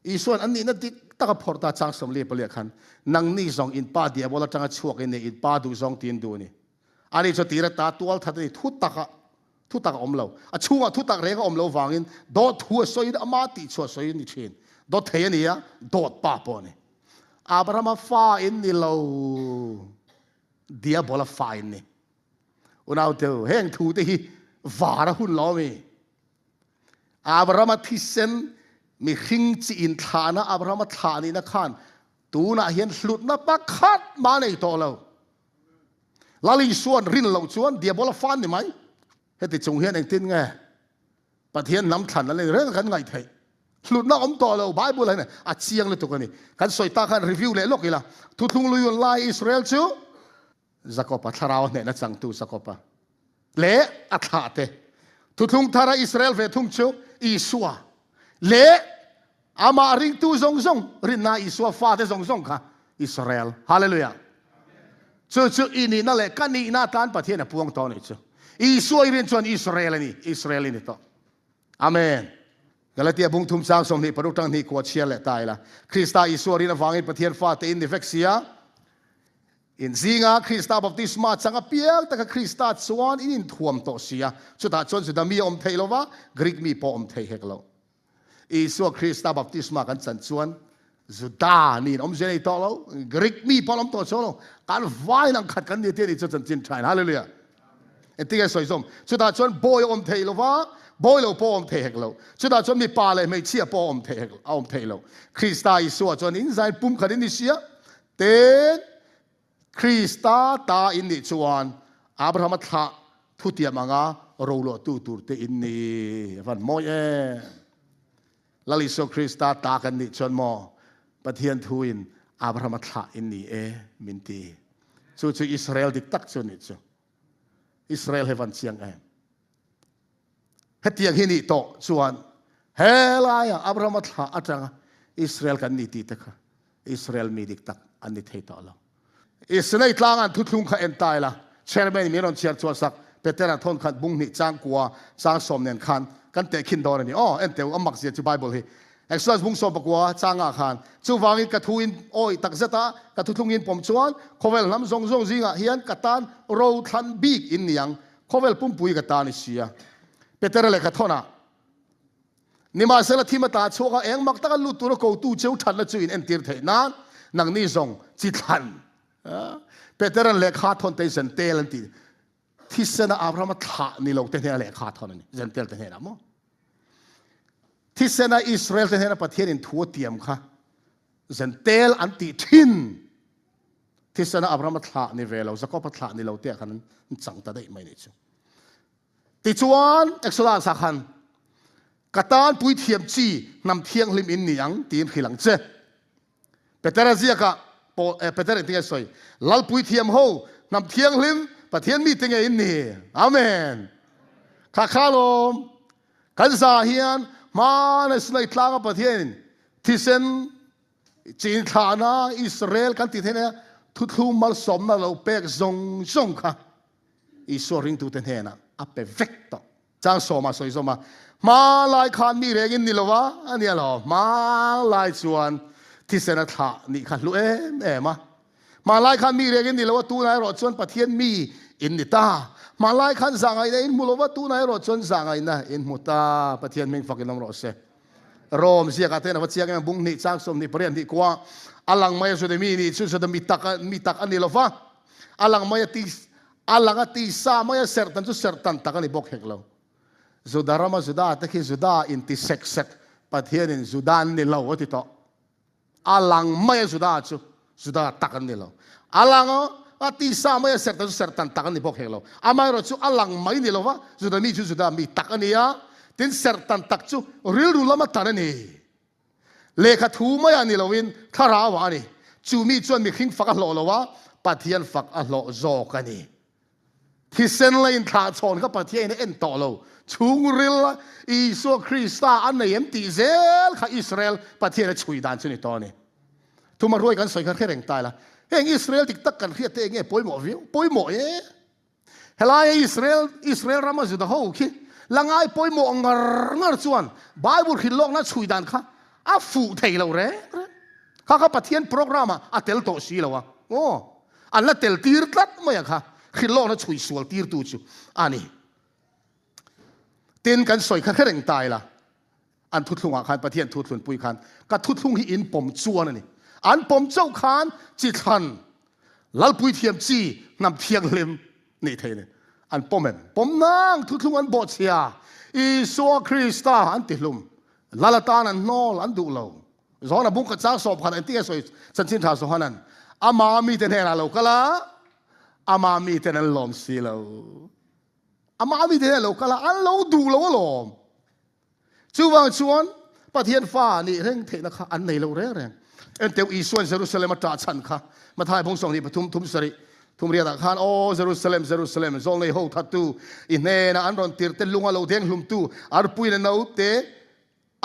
อีส่วนอันนี้นั่นติตะกับพอร์ตาช่างสมเลียบเลียขันนังนี่ส่งอินป้าเดียบว่าจังชั่วกันในอินป้าดูส่งตีนดูนี่ อันนี้จะตีระตาตัวทัดนี่ทุตักอมเราช่วงทุตักเรงอมเราฟังอินโดดทัวสอยอามาติชัวสอยนี่เช่นโดดเทียนี่โดดป้าปอนี่อับราฮัมฟ้าอินนี่เราเดียบอลฟ้าอินนี่อุณเอาเถอะแห่งทูที่วาระหุ่นล้อมีอับราฮัมที่เซนมีขิงจีนฐานะอับราฮัมฐานี่นะขันตูน่าเห็นหลุดนะปักขัดมาในตัวเราลาลิส่วนรินเราส่วนเดียบอลฟ้านี่ไหมให้ติดจงเฮียนเองตินไงปะเทียนน้ำขันอะไรเรื่องกันไงไทยหลุดน้าอมต่อเราไบเบิลอะไรเนี่ยอาเชียงเลยตัวกันนี่กันสอยตากันรีวิวเลยลูกอีละทุกลุยวันไลอิสราเอลชูสักปะทาราวเนี่ยนัดสังตูสักปะเละอัฐาเตทุกทาราอิสราเอลเวทุงชูอิสวาเละอามาริงตูซงรินนาอิสวาฟาเตซงค่ะอิสราเอลฮาเลลูยาชูอินี่นั่นแหละกันนี่น่าทานปะเทียนพวงตอนนี้ชูอิสวาเรียนชวนอิสราเอลนี่ต่ออาเมนกันแล้วที่บุ้งทุ่มสร้างสมนิปรุตังนี่กวดเชียร์และตายละคริสต์อิสวารินฟังอินปะเทียนฟ้าเตอินดิเฟกเซียอินซิงาคริสต์บัพติศมาจังอเปียกแต่ก็คริสต์สวานอินท่วมโตเสียสุดท้ายจนสุดามีอมเทโลวะกรีกมีพออมเทเฮกโลอิสวาคริสต์บัพติศมากันสันชวนสุดานี่อมเจนี่โตโลกรีกมีพออมโตโซโลการไว้นังขัดกันนี่เทียนี่จนจินทรายฮาเลลูยาเอ็นที่แกสวยสมสุดท้ายจนบอยอมเทโลวะบอยเราพออมเทเฮกโลสุดท้ายจนมีปลาเลยไม่เชี่ยพออมเทเฮกอมเทโลคริสต์อิสวาจนอินไซน์ปุ่มขัดนี่เสียเต้คริสต์ตาอินนิจวนอับราฮัมทะทุติยมังอาโรโลตูตูเตอินนี่ฟันโมเอลลิโซคริสต์ตากันนิจวนโมปะเทียนทูอินอับราฮัมทะอินนี่มินตีจู่อิสราเอลดิกตักชนิดจู่อิสราเอลเฮวันเชียงเฮตียงฮินิโตชวนเฮลายอับราฮัมทะอาจารย์อิสราเอลกันนิตีตะค่ะอิสราเอลมีดิกตักอันนี้เทต่อเราอิสราเอลทางอันทุกลุงข้าเอ็นตายละเชอร์แมนมีรอนเชียร์ชัวสักเปเตอร์ทอนขัดบุ้งนิจางกัวจางสมเนียนขันกันเตะขินดอนนี่อ๋อเอ็นเตวอัมมักเสียจูไบเบิลฮีเอ็กซ์ลัสบุ้งสมปกัวจางอาขันจูวางินกระทุอินโอ้ยตักเซตากระทุลุงอินผมชวนโคเวลน้ำซงซิงอ่ะเฮียนกระตานโรทันบีกอินยังโคเวลปุ่มปุยกระตานิเสียเปเตอร์เลยกระทอนะนี่มาเสละที่มาตาชัวกเองมักตะกันลุตุระกูตู้เจ้าทันละจุยเอ็นตีร์เทนั้นนังนี่ซงจิตทันเปเตอร์เลขาทอนเตเซนเตลันตีที่เสนาอับราฮัมทะนี่เราเตเนเลขาทอนนี่เซนเตลเตเนนะมั้งที่เสนาอิสราเอลเตเนนะประเทศอินทั่วเตียมค่ะเซนเตลอันติทินที่เสนาอับราฮัมทะนี่เวลเราจะก็พัฒนี่เราเตะกันนั้นจังตาได้ไม่เนี่ยจ้ะติจวนเอ็กซ์ลาสักขันกระตานปุยเทียมจีนำเทียงลิมอินนี่ยังตีนขีหลังเจเปเตอร์เซียกะเปเตอร์ที่จะสวยลัลปุยเทียมโฮนำเทียงลิมประเทียนมีติงอินนี่อาเมนข้าข้าลมกันสาเฮียนมาในสไลต์ลางประเทศที่เซนจีนฐานะอิสราเอลกันติดเนี่ยทุกทุกมาสมนะเราเปิกซงค่ะอิสราเอลทุกเทนะอัปเปเวกต์จางสมาสวยสมาลายขันมีเรื่องนี่หรอวะอันนี้หรอมาลายส่วนที่เสนาถานี่ขันรู้มาลายขันมีเรื่องนี่หรอวะตู้นายรถส่วนประเทศมีอินนิตามาลายขันสั่งไงนะอินมุลวะตู้นายรถส่วนสั่งไงนะอินมุตาประเทศมิงฟักอินน้ำรถเสโรมเสียกันเถอะนะว่าเสียกันบุ้งนี่จางสมนี่เปลี่ยนที่กว่าอลังไม่สุดมีนี่สุดมีตักอันนี้หรอวะอลังไม่ตีสาไม่เสร็จตันสุดเสร็จตันตักอันนี้บอกเหกเราSaudara mas sudah, tapi sudah inti sek perhatian ini sudah ni lau itu tak. Alang maya sudah takkan ni lau. Alang ati sama ya sertan takkan ni bok lau. Amai rocu alang mai ni lau sudah mi sudah mi takkan ni ya. Tin sertan tak cu real rula mata ni. Lekha tu maya ni lauin tharawa ni. Cumi cuan mi king fakah lau perhatian fakah lau zok ni. ที่เส้นเลยท่าชนก็ประเทศนี้เอ็นต่อเราชุงริลอิสวาคริสต์อันไหนเอ็มตีเซลข้าอิสราเอลประเทศนี้ช่วยดันชนิดตอนนี้ทุกมารวยกันสวยกันแค่แรงตายละเองอิสราเอลติดตักกันเครียดเองป่วยหมอวิวป่วยหมอเฮลายอิสราเอลรามาจุดะฮู้คิลังไงป่วยหมองร์ชวนไบเบิลขินโลกนั้นช่วยดันข้าอาฟูเทเราเร่ข้าประเทศโปรแกรมอ่ะเตลโตชีเราโอ้อันนั้นเตลตีร์ตัดไม่ยังข้า ขึ้นโลกนั้นช่วยสวลตีร์ตูจูอันนี้เต้นกันสวยกันแค่เร่งตายละอันทุดลุงอาคารประเทศทุดลุนปุยคันก็ทุดลุงที่อินปมจัวนั่นนี่อันปมเจ้าคานจิตทันลัลปุยเทียมจีนำเทียงเล็มนี่เท่เนี่ยอันปมเอ็มปมนางทุดลุงอันบอดเสียอีสัวคริสตาอันติลุมลาลาตานันนอลอันดูเราสอนบุกกระจากสอบขันอันที่สวยสันชินทาสหันั้นอามามีแต่เนรเราก็ละอามามีแต่นั้นลมสีเราอามามีแต่นั้นเราก็ละอันเราดูเราลมจู่วางชวนประเทศฟ้านี่เร่งเทนะคะอันไหนเราเร่งเอ็นเตียวอีส่วนเยรูซาเล็มมาตราชันค่ะมาถ่ายพงศงนี่ปทุมทุมสริทุมเรียกขานโอ้เยรูซาเล็มโซนเลยโฮทัตตูอินเนนะอันรอนตีร์เตลุงอาเราเทียงลุมตูอาร์ปุยนนาอุเต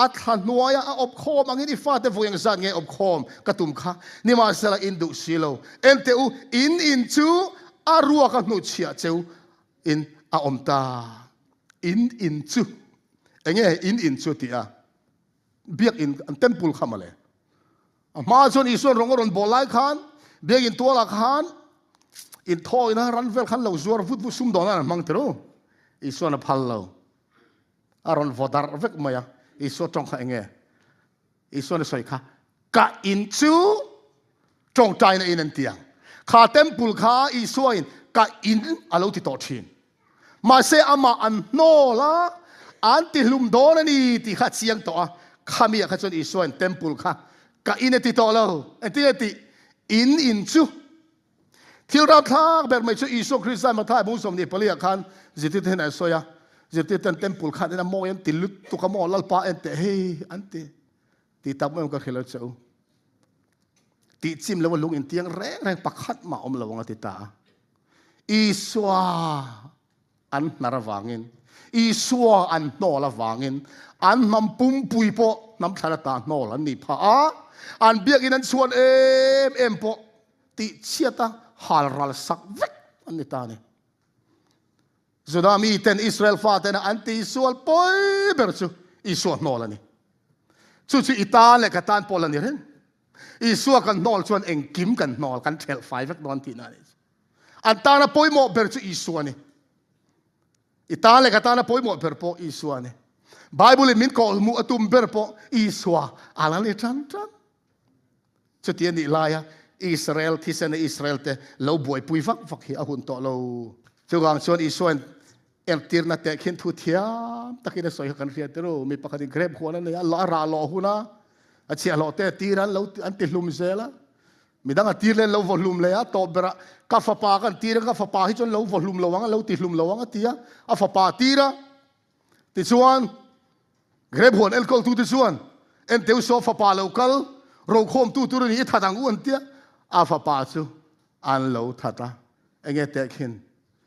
อัฐานนัวยาอบคอมอันนี้ฟ้าเตฟยังสั่งไงอบคอมกระตุมค่ะนี่มาเสละอินดุสิโลเอ็นเตอูอินจูอารัวกันนุเชียเจ้าอินอาอมตาอินจูเอ็งอินจูที่อ่ะเบียกอินอันเต็มปุลขมาเลยมาส่วนอีส่วนรงรอนบอลไล่ขันเบียกอินตัวละขันอินทอยนะรันเวลขันเราจวบฟุตซุ่มดอนั่นมังเตโรอีส่วนพัลเราอารอนวอดาร์เวกมา呀อีส่วนจงข้าเองอีส่วนสวยค่ะกะอินจูจงใจในอินเตียงข้าเต็มปุลข้าอีส่วนกะอินอาลูติโตชินมาเสอามาอันโนละอันที่ลุมโดนนี่ที่ข้าเชียงตัวข้ามีข้าจนอีส่วนเต็มปุลข้ากะอินติโตเราอันที่ติอินจูที่เราท้าแบบไม่ใช่อีส่วนคริสต์มาท้ายมุสลิมนี่เปลี่ยนกันจิตที่ไหนสวยจิตที่เต็มปุลข้าเนี่ยมองยันติลุตุกมอลลปาเอ็นเตเฮอันที่ตับมันก็เขลเจ้าติจิมแล้วว่าลุงอินเตียงแรงปักขัดมาอมละวังติตาอีสวาอันนารวางินอีสวาอันโนละวางินอันน้ำปุ่มปุยโปน้ำทาราตาโนละนี่พะอันเบียกินันส่วนเอ็มโปติเชียตาฮาลรัลสักเวกอันนี้ตาเนี่ยสุดามีเต็นอิสราเอลฟาเต็นอันติส่วนปอยเบอร์ซูอีส่วนโนละนี่สุดอิตาเลกตานโปลันนี่เห็นอีส่วนกันโนลส่วนเองกิมกันโนลกันเทลไฟเวกนอนที่นั่นอันตานะปอยโมเบอร์ซูอีส่วนนี่อิตาเลกตานะปอยโมเบอร์โปอีส่วนนี่ไบเบิลมินกอลมูอตุมเบอร์โปอีส่วนอะไรนี่จันสุดที่นี่ลายอิสราเอลที่เซนอิสราเอลเตเราบวยปุยฟักเฮียหุ่นโตเราจุกางส่วนอีส่วนเอ็มตีร์นัดเตะขินทุเทียมตะกี้ได้สอยกันเรียนเตโรมีปกติเกรบหัวนั่นเลยลาราลอหุนะอาเชียลอเตตีรันเราอันติลุมเซละมีดังตีเล่นเราวอลลุ่มเลยอะตบเบระกาฟปากันตีระกาฟปาให้จนเราวอลลุ่มเราวังเราติลุมเราวังตีอะอาฟปาตีระติส่วนเกรบหัวเอลกอลตูติส่วนเอ็นเตวโซฟปาเราคัลเราโคมตูตุรนี่ทัดังอ้วนเตียอาฟปาซูอันเราทัดละเองเตะขิน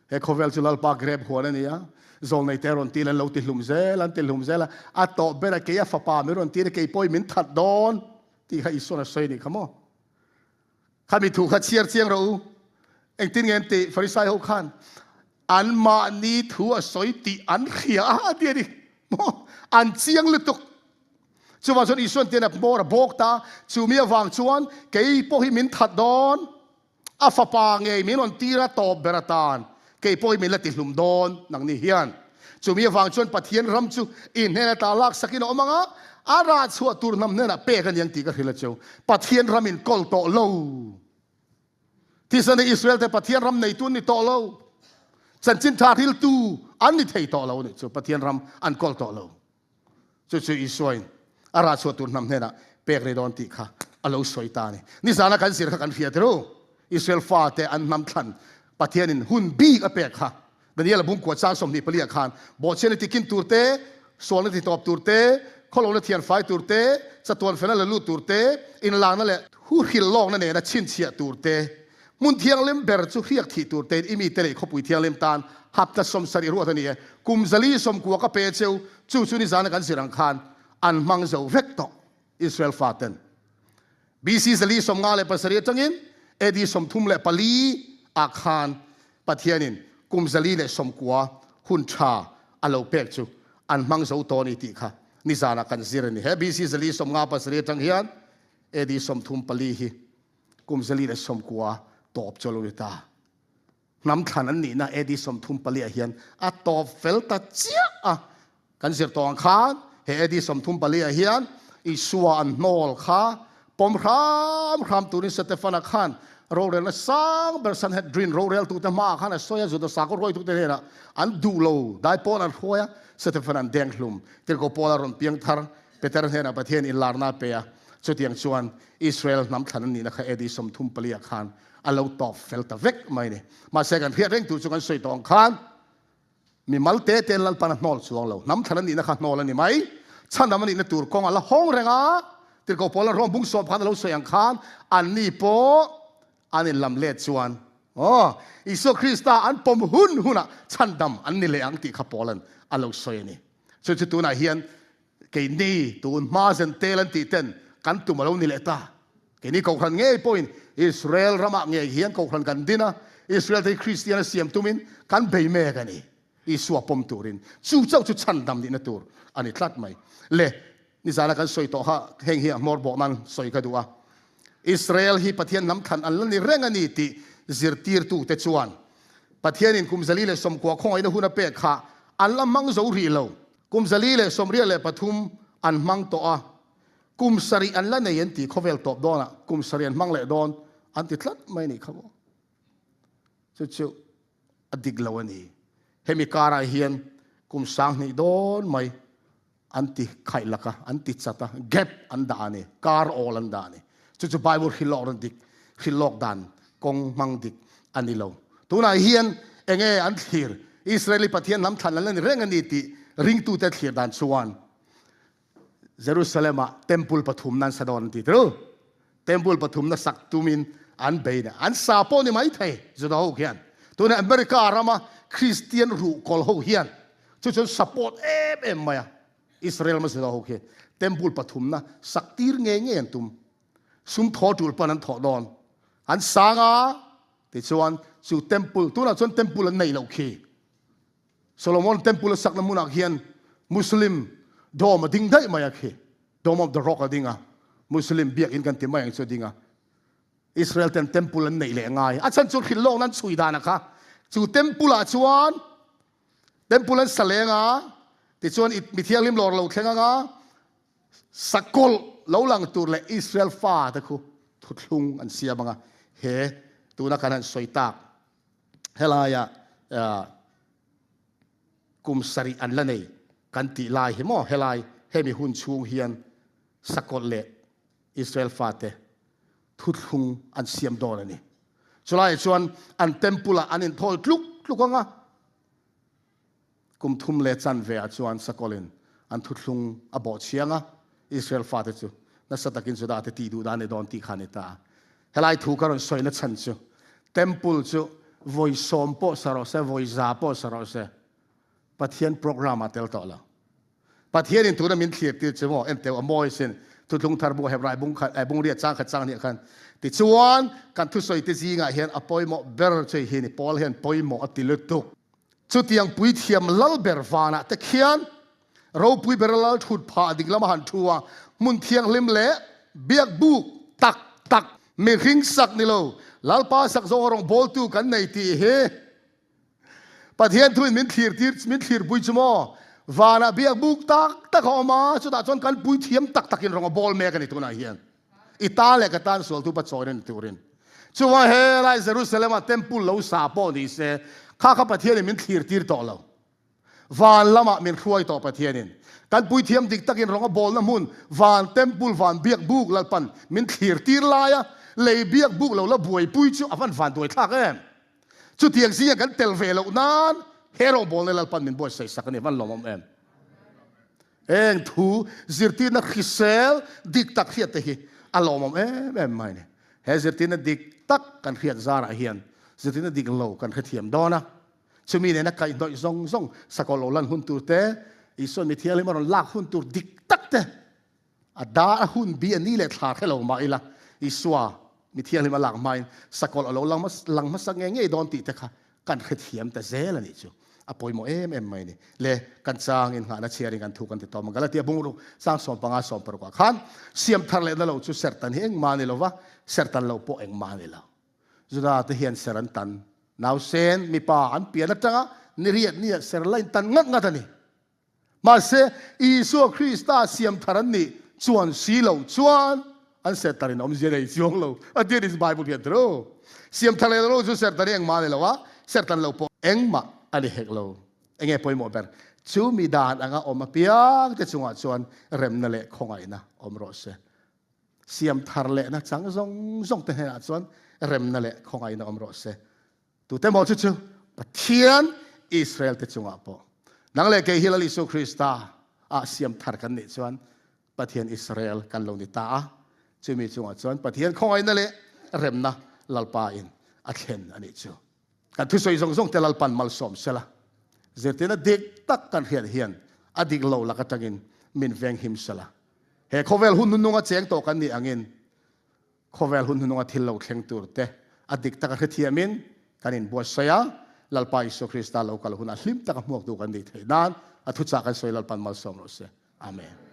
เฮโคเวลจุลปาเกรบหัวนั่นนี่อะโซนในเตอรอนตีเล่นเราติลุมเซลันติลุมเซละอะตบเบระเกียฟปาไม่รอนตีเกยปอยมินทัดดอนที่ให้อิสระใส่นี่ขโมยข้ามีถูกข้าเชียร์เชียงเราเองติเงินติฟาริสัยเขาขันอันมานีถูกสอยติอันเขียเดียดิอันเชียงลุตุกชัวร์ส่วนอิสระเตียนบอระบอกตาชูมีวางชวนเกยปอยมินทัดดอนอาฟปาเงยมินอนตีระตบเบระตานเกยปอยมินละติลุมดอนนังนี่เฮียนชูมีวางชวนปัทเทียนรำชูอินเฮนตาลักสกินอมังอาราชัวตูร์นำเนน่ะเป้กันยังตีกันทีละเจ้าปัทเทียนรำอินกอลโตโลที่สนอิสราเอลแต่ปัทเทียนรำในตุนนี่โตโลสันจินทาริลตูอันนี้เทยโตโลนี่เจ้าปัทเทียนรำอันกอลโตโลเจ้าอิสราเอลอาราชัวตูร์นำเนน่ะเป้กันดอนตีค่ะอโลสวยตานี่สานะกันเสียกันเฟียเตโรอิสราเอลฟาแต่อันนำทันปัทเทียนินหุ่นบีกอเปกค่ะดันนี้เราบุ้งกวดสร้างสมนิปเลียคานบอเชนติกินตูร์เตส่วนที่ตอบตูร์เตข้อลงเทียนไฟตูร์เตสตวนเฟนัลลูตูร์เตอินลางนั่นแหละหูหิลลองนั่นเองนะชินเชียตูร์เตมุนเทียงเล่มเบอร์จุเรียกที่ตูร์เตอิมีเตเลขบุยเทียงเล่มตานหับจะสมสรีรัวทันนี้กุมซาลีสมกัวก็เปเซลจู่นิสานกันสิรังคานอันมังเซลเวกตอิสราเอลฟาเตนบีซีซาลีสมงาเลปัสเรียจังอินเอดีสมทุ่มเลปาลีอาคารปัทยานินกุมซาลีเลสมกัวหุ่นชาอโลเปกจูอันมังเซลโตนิติค่ะนิสานากันสิรนี่เฮบีซีซาลีสมงาปัสเรียจังเฮียนเอดีสมทุ่มปาลีฮิกุมซาลีเลสมกัวตอบจลุลิตา น้ำขันอันนี้นะเอดีสมทุมปลีเฮียนอัตโตเฟลตาเจียกันเสียตองขานเฮเอดีสมทุมปลีเฮียนอิสวานโนลขาปมรามตูนิสเตฟานาขานโรเรลสังเบอร์สันเฮดรินโรเรลตุกเตมาขานสอยจุดสักรอยตุกเตเนะอันดูโลได้ปอนันหัวสเตฟานันเดงลุมเติร์โกปอลารอนเปียงทาร์เปเตอร์เฮนะประเทศอิลลาร์นาเปียสุดที่ยังชวนอิสราเอลน้ำขันนี้นะคะเอดีสมทุมปลีขานอัลลอฮ์ตอบเฟลต์เวกไม่เนี่ยมาเสกันเพียงเร่งตัวจุกันสวยตองขานมีมัลเตเตนลัลปานนอลสวงเราน้ำขันนี้นะคะนอลนี่ไหมฉันทำมันนี่ตัวกองอัลลอฮ์ห้องเรงติดกับพอลารอมบุ้งสอบพันเราสวยอังคารอันนี้โปอันนี้ลำเล็ดชวนอิสุคริสต์อันปมหุ่นน่ะฉันดำอันนี้เลยอังติขับพอลันอัลลอฮ์สวยนี่ส่วนตัวน่ะเฮียนเกนี่ตัวมาเซนเตลันติเตนกันตัวมาเรานี่แหละตาเกนี่เขาขันเงี้ยpointอิสราเอลรามาเงี้ยเฮียนเขาขันกันดินะอิสราเอลที่คริสเตียนเสียมตุมินกันเบย์เมกันนี่อิสวาปมตูรินจู่เจ้าจุดฉันดำนี่นะตัวอันนี้ทัดไหมเล่นี่สารกันสวยต่อฮะเฮงเฮียมอร์บอกมันสวยกันดูอิสราเอลฮีปะเทียนน้ำขันอันนั้นนี่เร่งอันนี้ติซิร์ตีร์ตูเตจวนปะเทียนินกุมซาลีเลสมกว่าคงไอ้นะหุ่นเปกขาอันละมังโจรีโลกุมซาลีเลสมเรียเลปทุมอันมังโตอากุมสรีอันละในยันตีเขาเวลตอบดอนะกุมสรีอันมังเลดอนอันติดลัดไม่นี่ครับจู่ๆอดีกลาวันนี้เฮมิการาเฮียนกุมสังนี่ดอนไม่อันติไข่ละกะอันติจัตตาเก็บอันดานี่การโอลันดานี่จู่ๆไบเบิลฮิลลอกดันดิกฮิลลอกดันกงมังดิกอันนี้เราตัวน่ะเฮียนเองอันทีร์อิสราเอลปะเทียนน้ำทันแล้วนี่เร่งอันนี้ติริงตูเตทีร์ดันชวนเยรูซาเล็มเทมพุลปฐุมนั้นสะดอนติดรู้เทมพุลปฐุมนั้นสักตุมินอันเบย์นะอันซาโปนี่ไม่ไทยจะดูเฮียนตัวนี้อเมริการามาคริสเตียนรูกอลเฮียนจู่ๆสปอร์ตเอ็มมาอิสราเอลมาจะดูเฮียนเทมพุลปฐุมนะสักตีร์เงี้ยตุมซุ่มทอจูลปนันทอดอนอันสังติดชวนสู่เทมพุลตัวนั้นชวนเทมพุลในเราคีโซโลมอนเทมพุลสักน้ำมุนักเฮียนมุสลิมดอมดิ้งได้ไหมอะคีดอมออฟเดอะร็อกดิ้งอะมุสลิมเบียกอินกันที่ไม่ยังสุดดิ้งอะอิสราเอลเทมพุลในเลยง่ายอาจารย์สุดขินโลกนั้นสุยดานะคะสู่เทมพุลชวนเทมพุลสเลงติดชวนมิเทียลิมโลเราเข่งสกอลเหล่าหลังตัวเลยอิสราเอลฟ้าตะคุทุดลุงอันเสียบังเฮตัวนักการสวยตากเฮลายกุมสรีอันละนี่กันติลายเฮมอเฮลายเฮมีหุ่นชูงเฮียนสกอลเลอิสราเอลฟ้าเตทุดลุงอันเสียมโดนนี่สุดท้ายชวนอันเทมปุลอันอินทอลลุกงะกุมทุมเลจันเวียชวนสกอลินอันทุดลุงอบอดเชียงอิสราเอลฟ้าเตจูนัสตักินสุดาเตตีดูดานในดอนตีขานิตาเฮลายถูกกันสวยนัชันจูเทมปุลจูวอยซอมโปสารอเซวอยซาโปสารอเซปะเทียนโปรแกรมมาเตลต่อละปะเทียนอินทุนมินเทียติดจมูกเอ็นเตวอมอยสินทุลุงทาร์บุเฮบไรบุงบุงเรียจ้างขัดจ้างเนี่ยกันติดชวนกันทุสอยติดยิงเห็นอปอยโมเบอร์ช่วยเห็นปอลเห็นปอยโมอติลุตุกจุดยังปุยเทียมลัลเบอร์ฟานะแต่เขียนเราปุยเบอร์ลัลทุดผาดิกละมาหันทัวมุนเทียงลิมเละเบียกบุกตักมีริงสักนี่โลลัลป้าสักโซรองบอลตูกันในตีเฮปะเทียนทุนมินทีร์ปุยจโมวานาเบียกบุกตักออกมาสุดท้ายจนกันปุยเทียมตักกินรองบอลเมกันในตัวนั้นเฮียนอิตาเลียกันตันส่วนทุบปัจจัยในตัวรินชัวเฮไลเซรุสเลมาเทมปุลเราสาปอดีเซข้าปะเทียนมินทีร์ต่อเราวานละมามินช่วยต่อปะเทียนินกันปุยเทียมดิกตักินรองบอลน้ำมุนวานเทมปุลวานเบียกบุกลัลปันมินทีร์ลายเลยเบียกบุกเราละบวยปุยชูอันวานตัวทักจุดเทียงเสียกันเตลเวลนั้นเฮโร่บอลในลัลปันมินบอยใส่สักนี่วันลมเอ็งทูซิร์ตีนักฮิเซลดิกตักเฮียตะฮีอารมณ์ไม่เนี่ยเฮซิร์ตีนักดิกตักกันเฮียซาระเฮียนซิร์ตีนักดิกโลกันเทียมดอนะช่วงนี้เนี่ยนักไก่ดอยซงสกอลลันหุ่นตัวเตะอีส่วนมีเทียลิมันลากหุ่นตัวดิกตักเตะอดาหุ่นบีอันนี้เลยขาดให้เรามาอีละอีส่วนมีเทียลิมันลากมาสกอลเราลังมาสังเงยดอนติเตะค่ะกันเทียมแต่เซลนี่จูอปอยโมไม่เนี่ยเลยกันจางอินหานาเชียริกันถูกกันติดต่อมันก็เลยเดี๋ยวบุ้งรู้สร้างสมปังอาสมปรกว่าขันเสียมทะเลนั่นเราจู่เสร็จตันเองมาเนี่ยเราว่าเสร็จตันเราโปเองมาเนี่ยเราจุดาที่เห็นเสร็จตัน now sen mi pa an pian atanga ni riat ni serlain tan ngat ngatani ma se Isu Krista siam tharan ni chuan silo chuan an set tarin om zerei chiong lo a there is Bible here tro siam thale lo chu ser tari eng ma le lo wa ser tan lo po eng ma ani hek lo enge poi mo ber chu mi dan anga om piang te chunga chuan rem na le khongai na om ro se siam thar le na chang zong zong te ha chuan rem na le khongai na om ro se tu te mo chu chu pathian Israel te chunga po nang le ke hilal Isu Krista a siam thar kan ni chuan pathian Israel kan lo ni ta a chu mi chunga chuan pathian khongai na le rem na lalpa in a thlen ani chu kan thu soi zong zong te lalpan mal som sela zertena dik tak kan hian adik lo la katangin min veng him sala he khovel hun nunga cheng to kan ni angin khovel hun nunga thil lo thleng tur te adik tak ka thiamin kanin bo saya lalpa Isu Krista lo kal hun a hlim tak muak du kan ni theinan athu cha kan soi lalpan mal som ro se amen